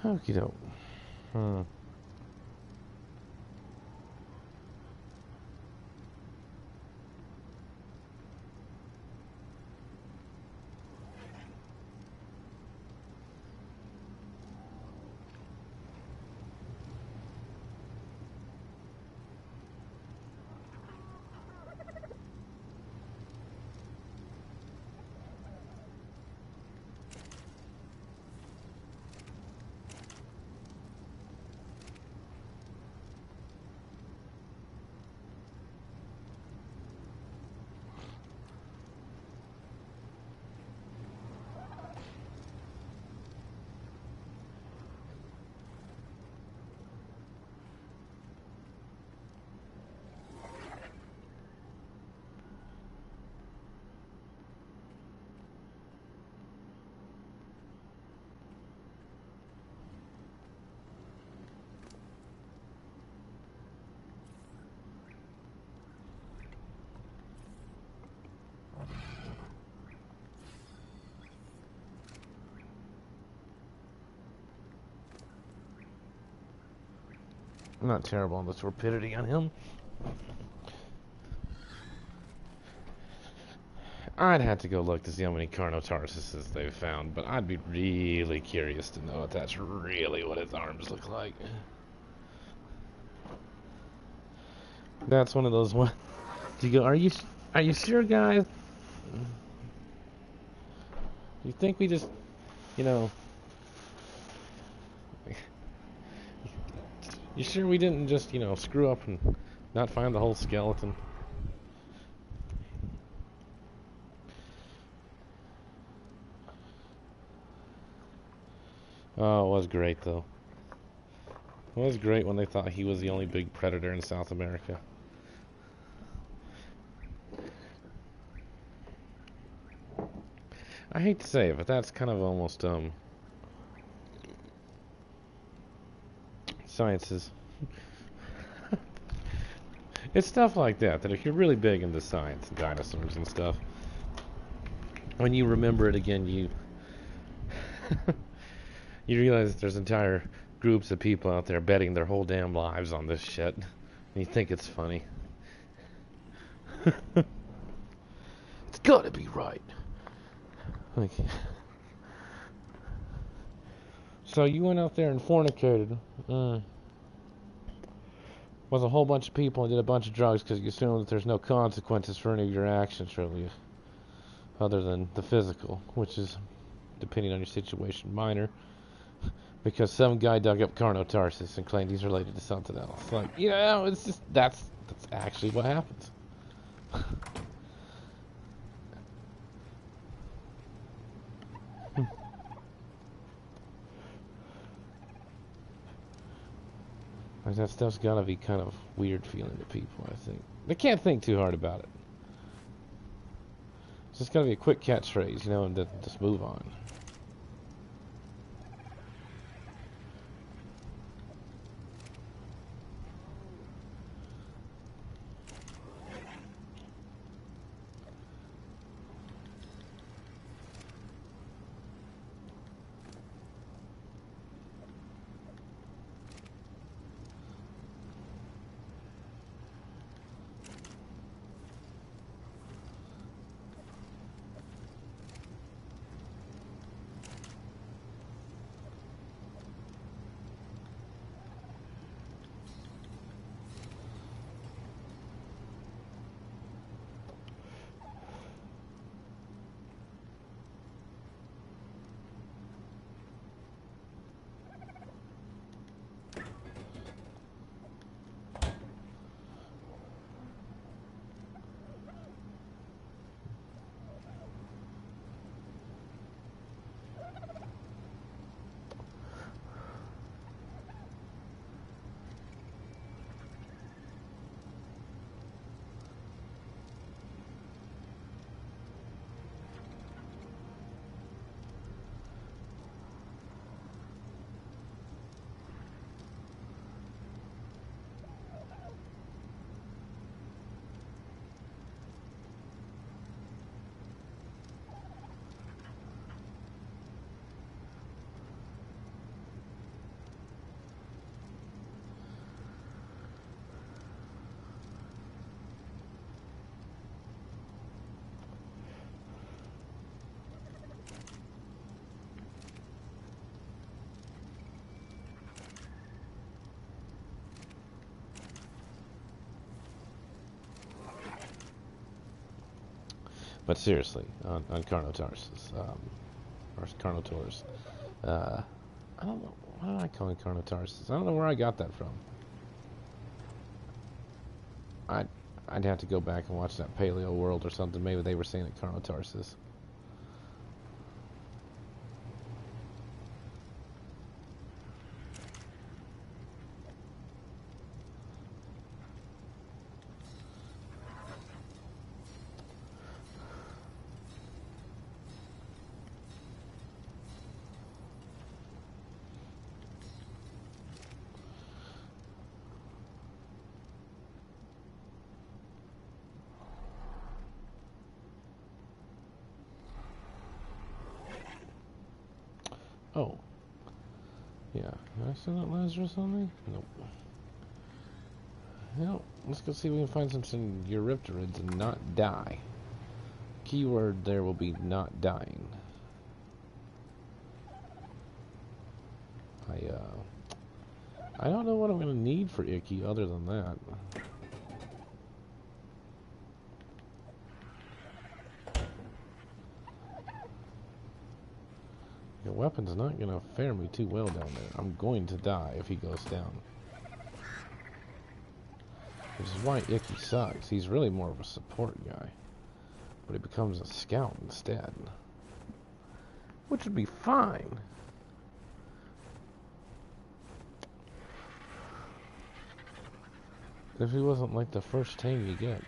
Okie doke. Hmm. I'm not terrible on the torpidity on him. I'd have to go look to see how many Carnotarsuses they've found, but I'd be really curious to know if that's really what his arms look like. That's one of those ones. You go, are you sure, guys? You think we just, you know, you sure we didn't just, you know, screw up and not find the whole skeleton? Oh, it was great, though. It was great when they thought he was the only big predator in South America. I hate to say it, but that's kind of almost, sciences. It's stuff like that, that if you're really big into science and dinosaurs and stuff, when you remember it again, you you realize there's entire groups of people out there betting their whole damn lives on this shit, and you think it's funny. It's gotta be right. Like, so you went out there and fornicated with a whole bunch of people and did a bunch of drugs because you assume that there's no consequences for any of your actions, really, other than the physical, which is, depending on your situation, minor. Because some guy dug up Carnotarsus and claimed he's related to something else. Like, you know, it's just, that's actually what happens. Like, that stuff's gotta be kind of weird feeling to people, I think. They can't think too hard about it. It's just gotta be a quick catchphrase, you know, and then just move on. But seriously, on Carnotaurus, or Carnotaurus, I don't know, why do I call it Carnotaurus? I don't know where I got that from. I'd have to go back and watch that Paleo World or something. Maybe they were saying it Carnotaurus. Oh. Yeah. Did I send that Lazarus on me? Nope. Well, let's go see if we can find some Eurypterids and not die. Keyword there will be not dying. I don't know what I'm gonna need for Icky other than that. Your weapon's not gonna fare me too well down there. I'm going to die if he goes down. Which is why Icky sucks. He's really more of a support guy. But he becomes a scout instead. Which would be fine. If he wasn't like the first team you get.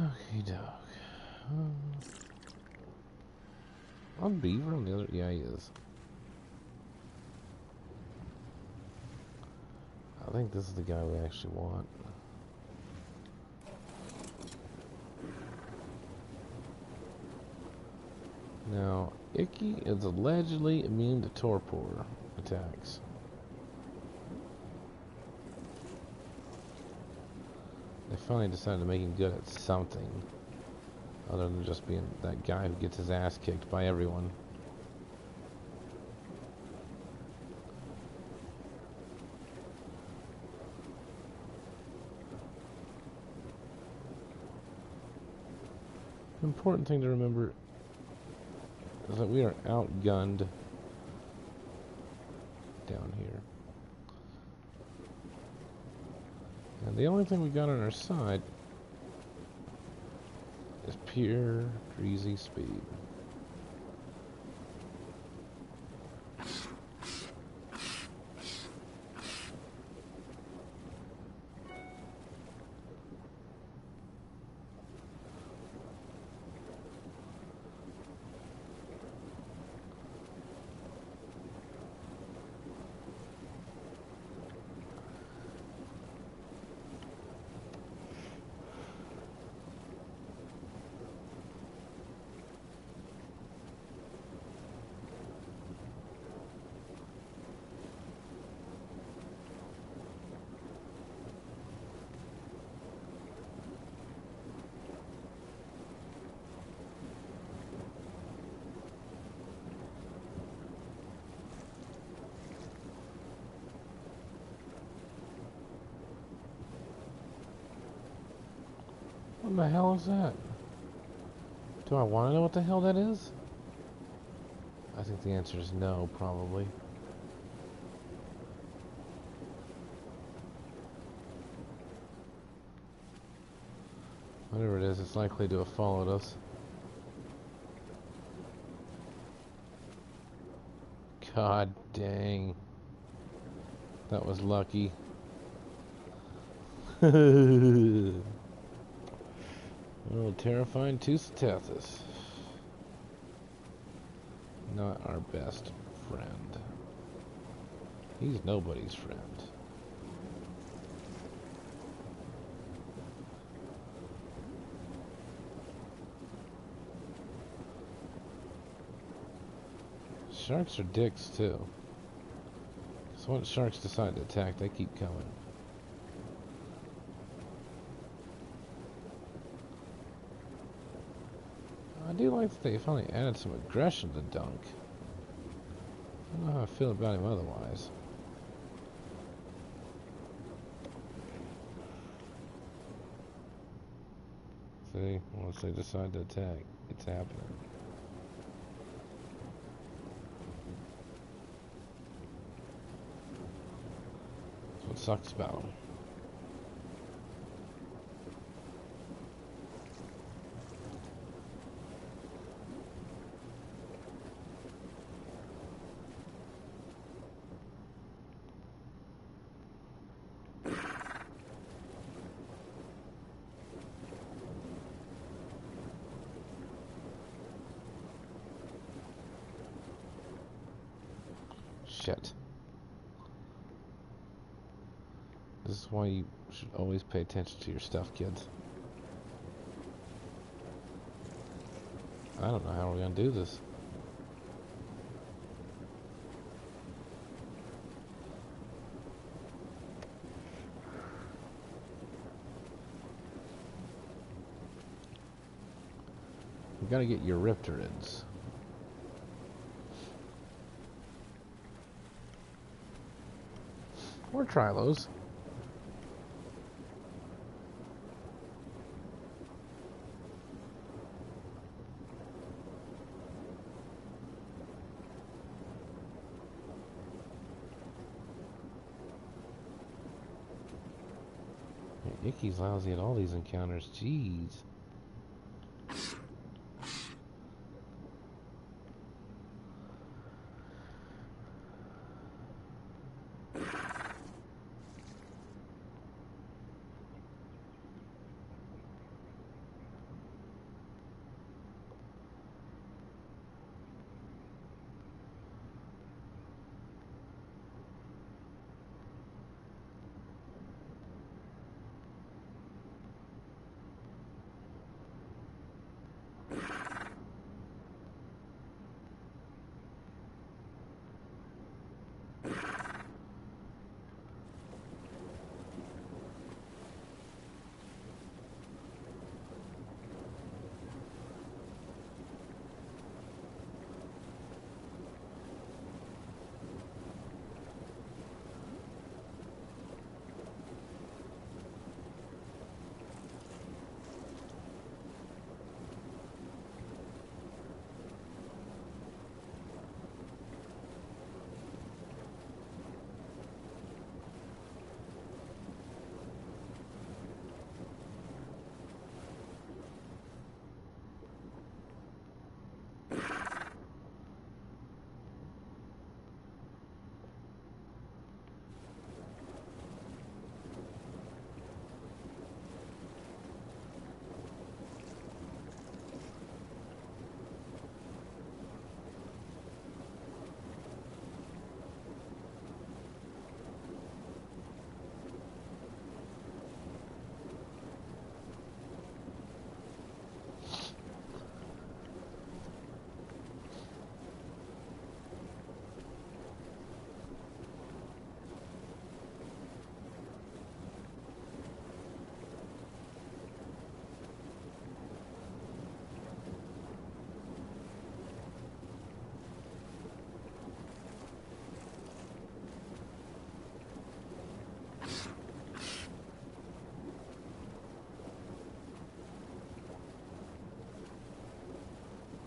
Okie doke. On Beaver on the other... Yeah, he is. I think this is the guy we actually want. Now, Icky is allegedly immune to torpor attacks. They finally decided to make him good at something. Other than just being that guy who gets his ass kicked by everyone. The important thing to remember is that we are outgunned down here. And the only thing we got on our side is pure greasy speed. What the hell is that? Do I want to know what the hell that is? I think the answer is no, probably. Whatever it is, it's likely to have followed us. God dang. That was lucky. Oh, terrifying Tusitethus. Not our best friend. He's nobody's friend. Sharks are dicks too. So once sharks decide to attack, they keep coming. I do like that they finally added some aggression to Dunk. I don't know how I feel about him otherwise. See, once they decide to attack, it's happening. That's what sucks about them. Shit. This is why you should always pay attention to your stuff, kids. I don't know how we're gonna do this. You gotta get your Riptorids. Or Trilos. Icky's lousy at all these encounters. Jeez.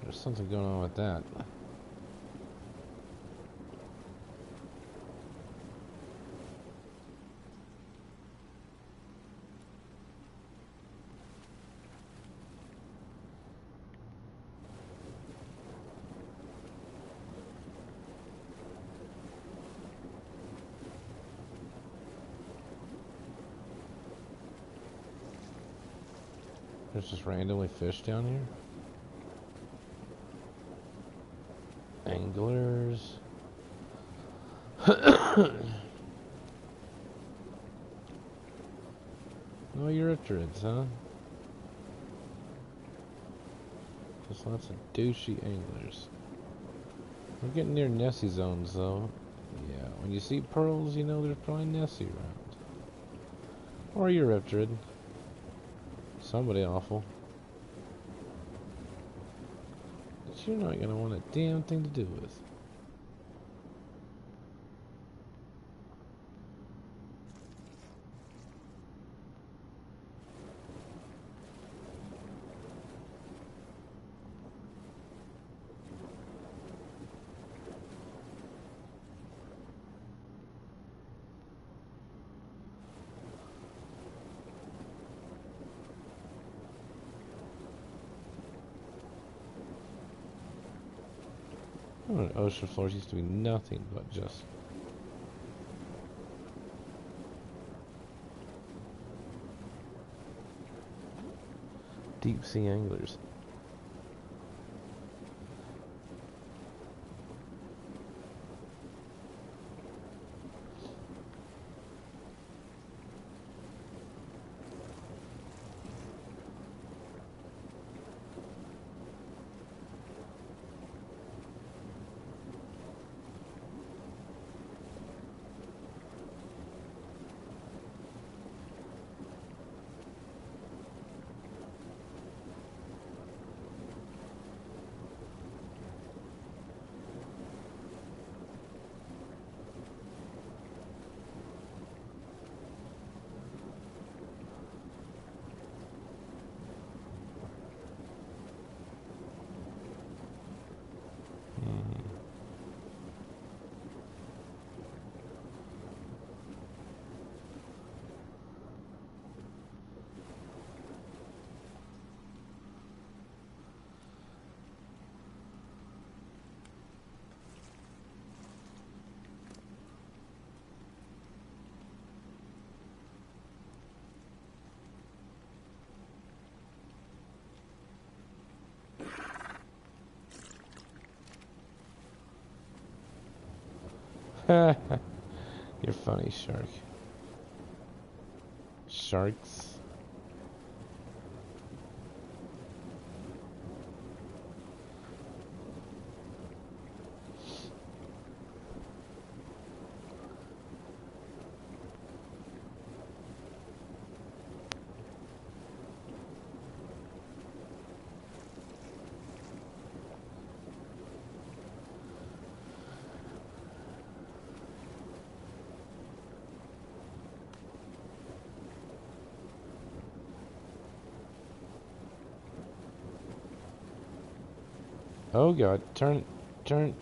There's something going on with that. There's just randomly fish down here. Anglers. No Eurythrids, huh? Just lots of douchey anglers. We're getting near Nessie zones, though. Yeah, when you see pearls, you know there's probably Nessie around. Or you're Riptrid. Somebody awful. That you're not gonna want a damn thing to do with. Ocean floors used to be nothing but just deep sea anglers. You're funny, shark. Sharks. Oh god, turn. I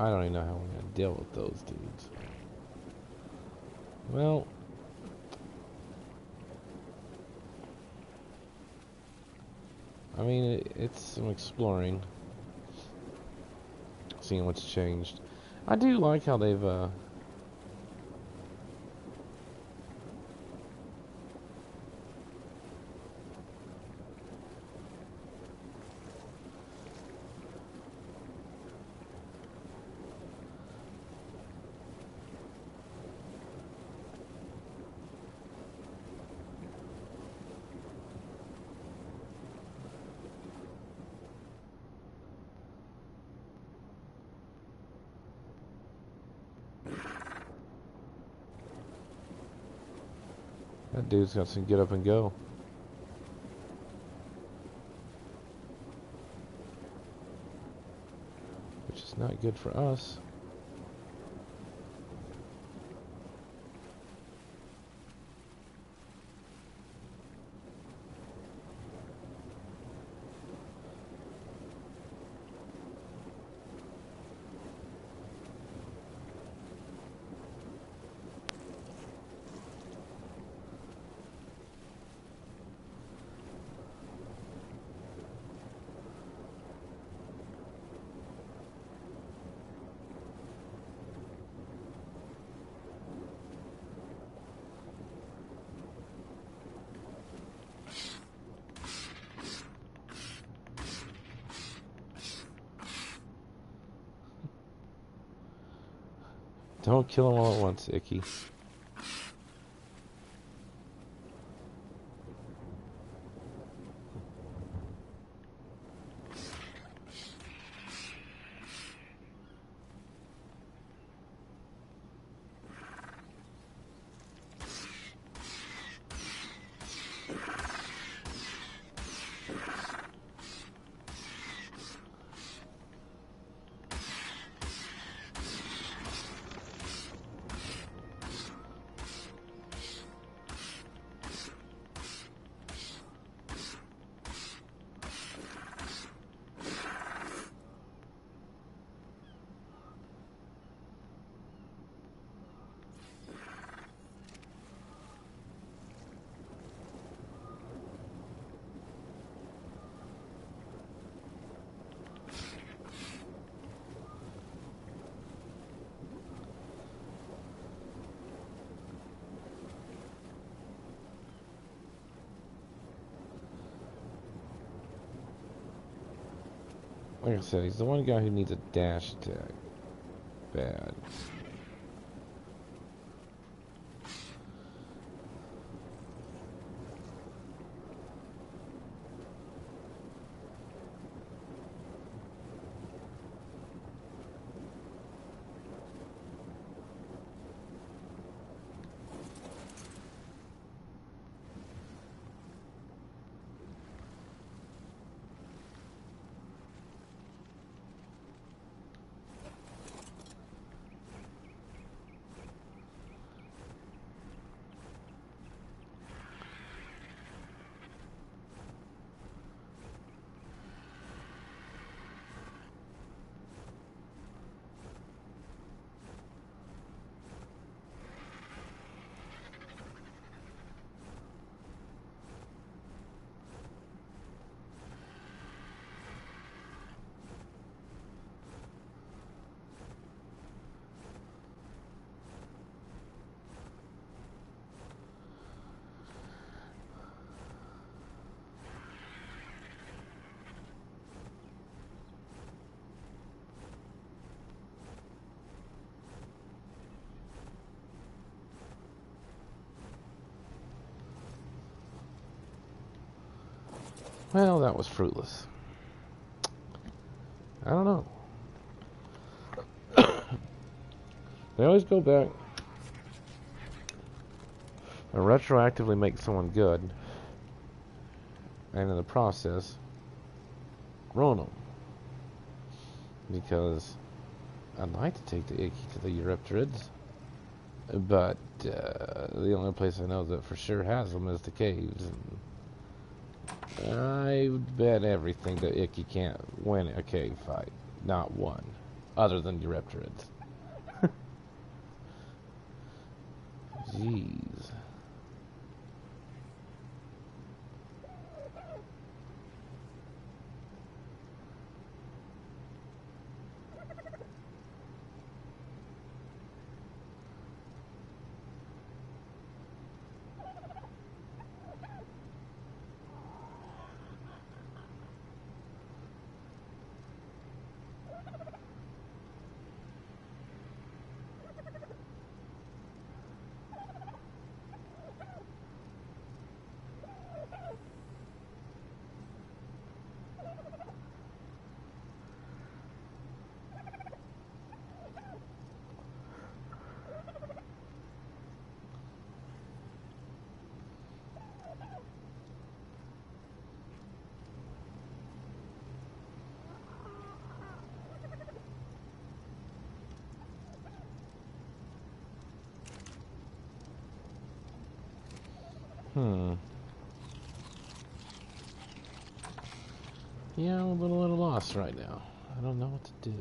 don't even know how we're gonna deal with those dudes. Well, I mean, it's some exploring, seeing what's changed. I do like how they've, that dude's got some get up and go. Which is not good for us. Don't kill them all at once, Icky. Like I said, he's the one guy who needs a dash tag. Bad. Well, that was fruitless. I don't know. They always go back and retroactively make someone good, and in the process, ruin them. Because I'd like to take the Icky to the Eurypterids, but the only place I know that for sure has them is the caves. And I bet everything that Icky can't win a cave fight. Not one. Other than Eurypterids. Jeez. Yeah, I'm a little lost right now. I don't know what to do.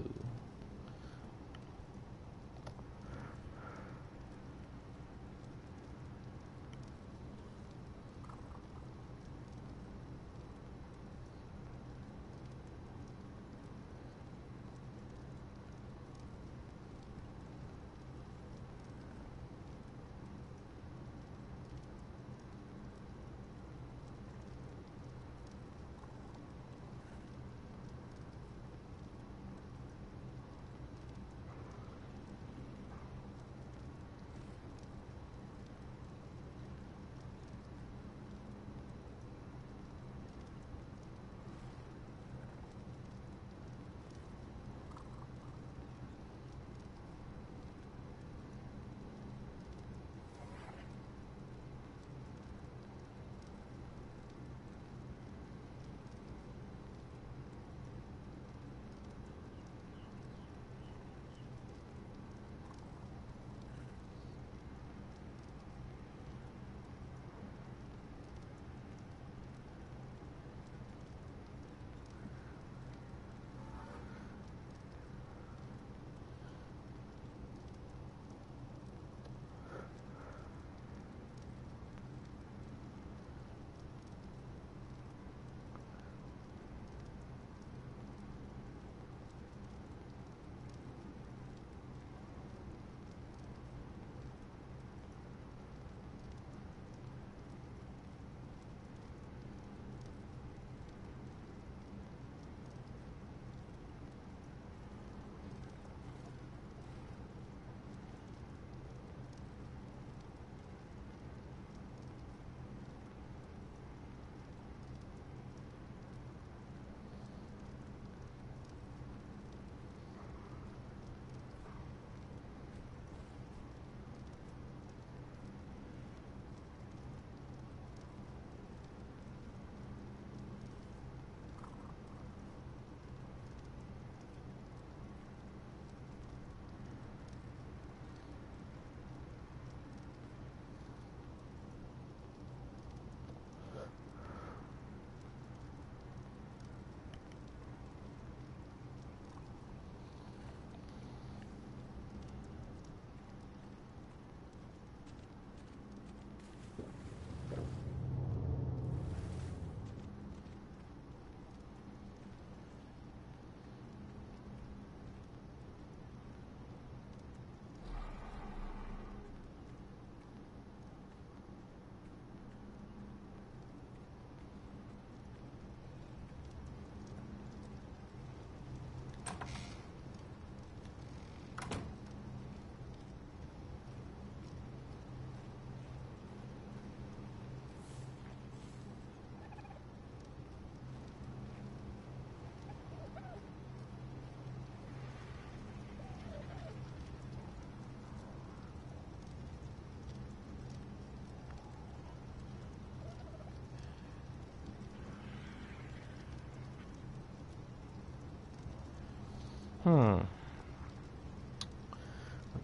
What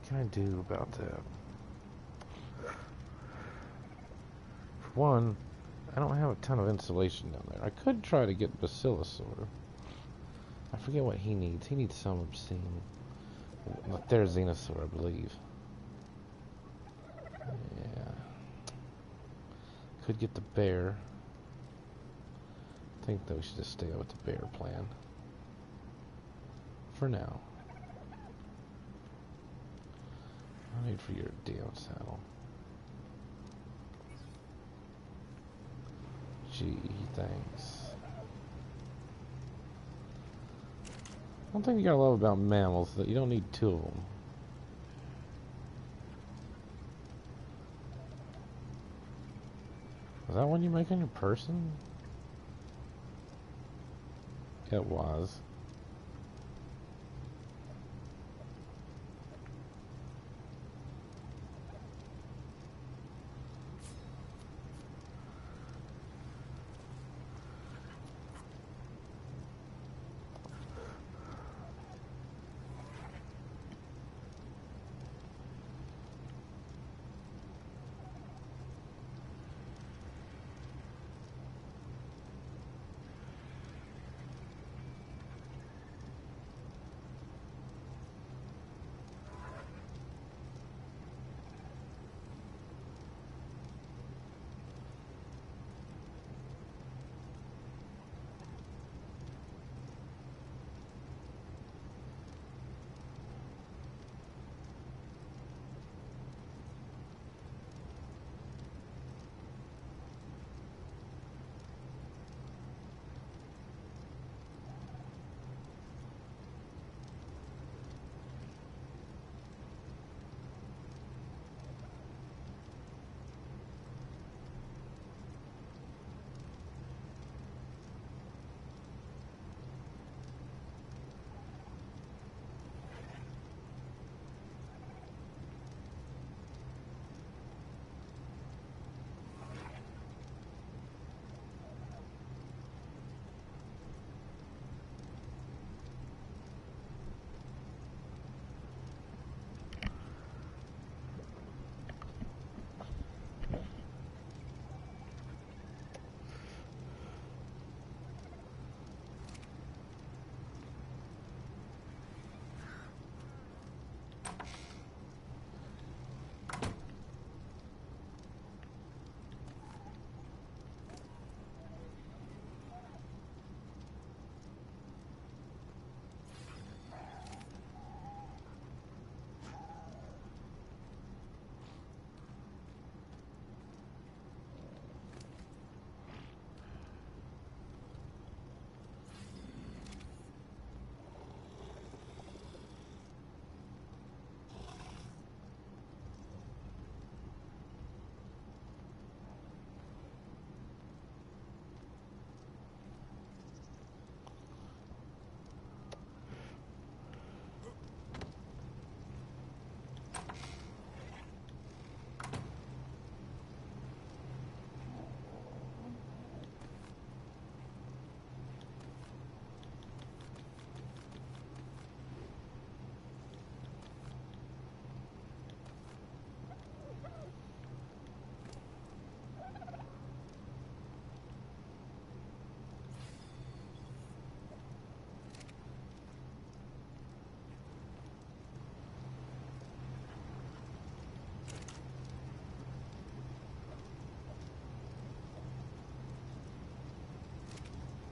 can I do about that? For one, I don't have a ton of insulation down there. I could try to get Basilosaur. I forget what he needs. He needs some obscene. There's Xenosaur, I believe. Yeah. Could get the bear. I think that we should just stay with the bear plan. For now. I need for your damn saddle. Gee, thanks. One thing you gotta love about mammals is that you don't need two of them. Was that one you make on your person? It was.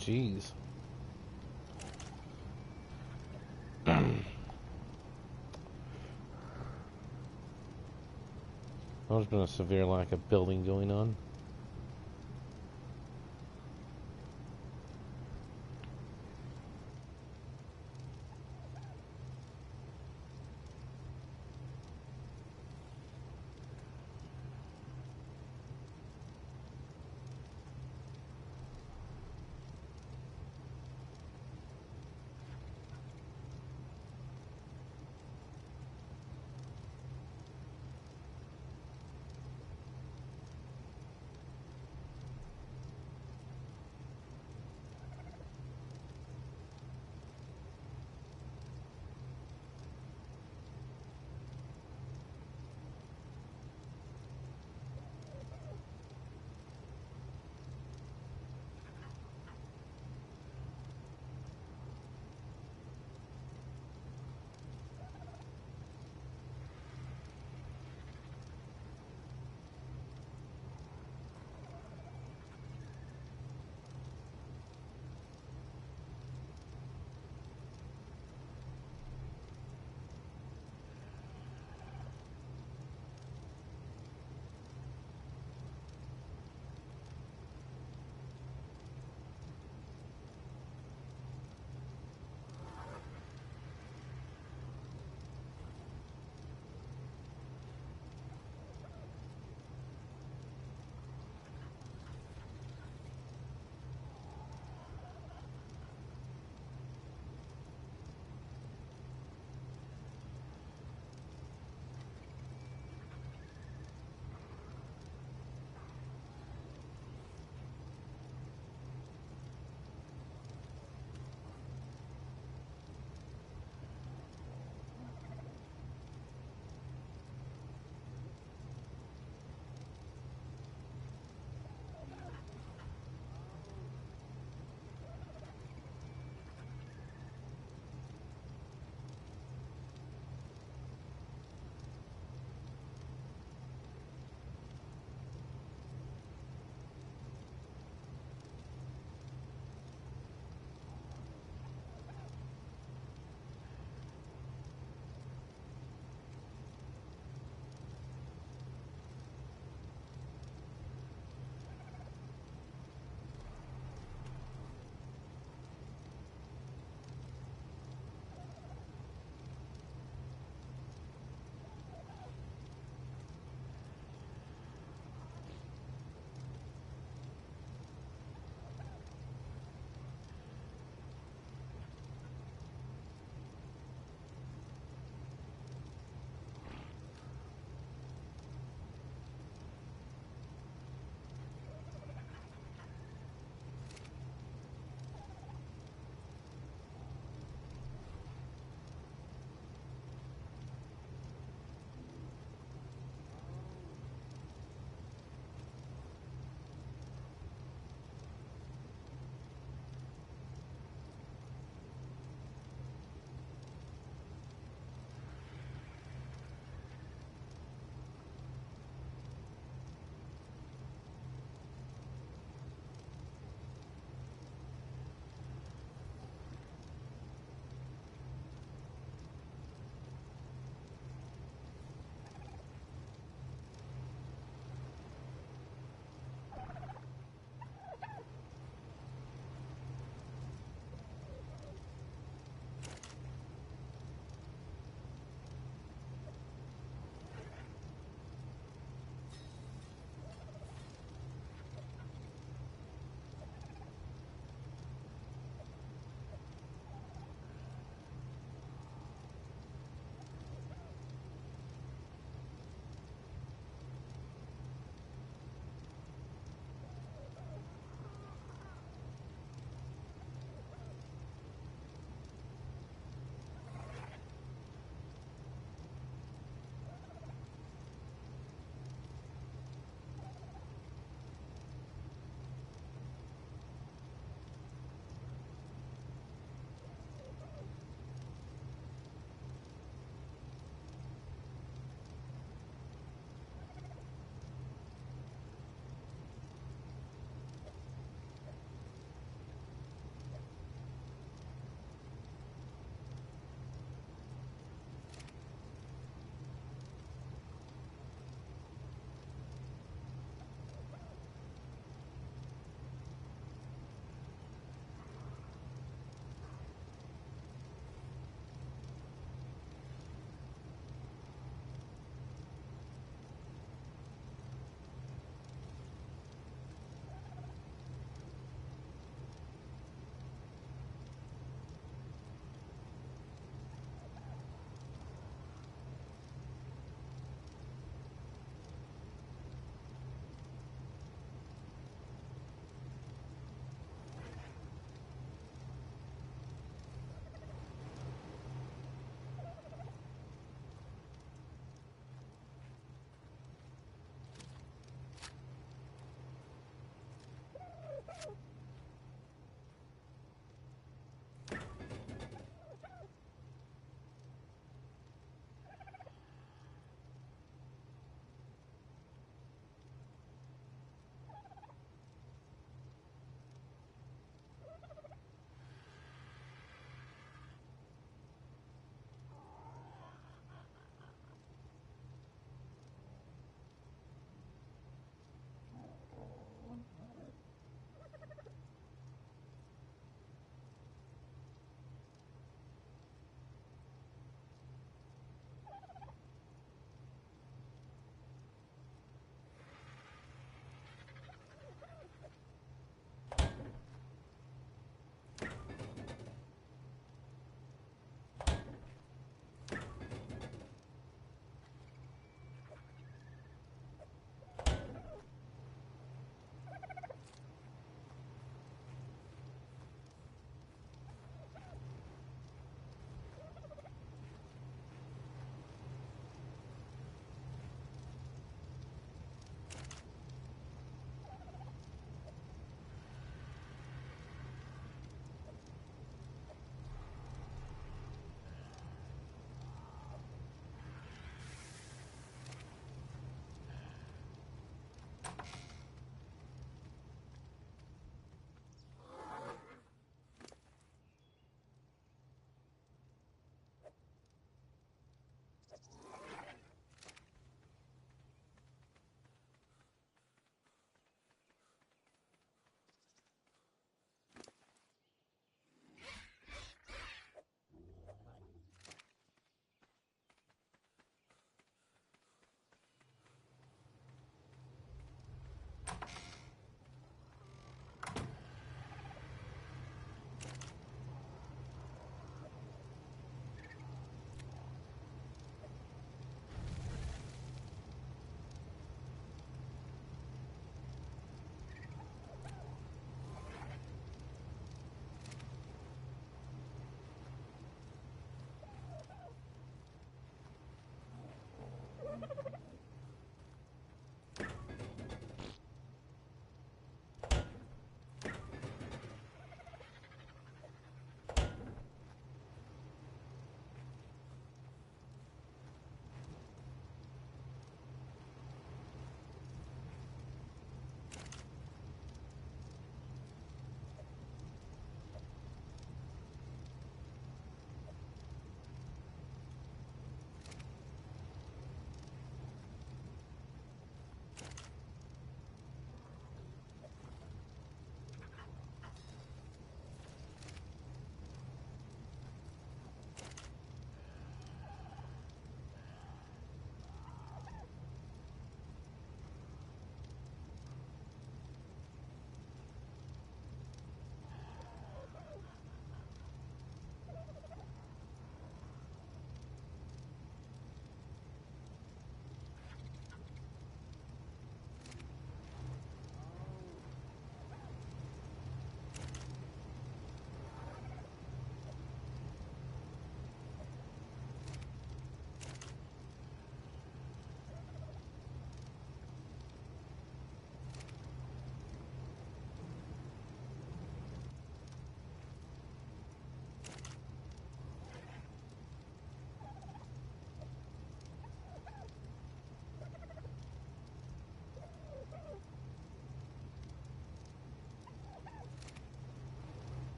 Jeez. There's been a severe lack of building going on.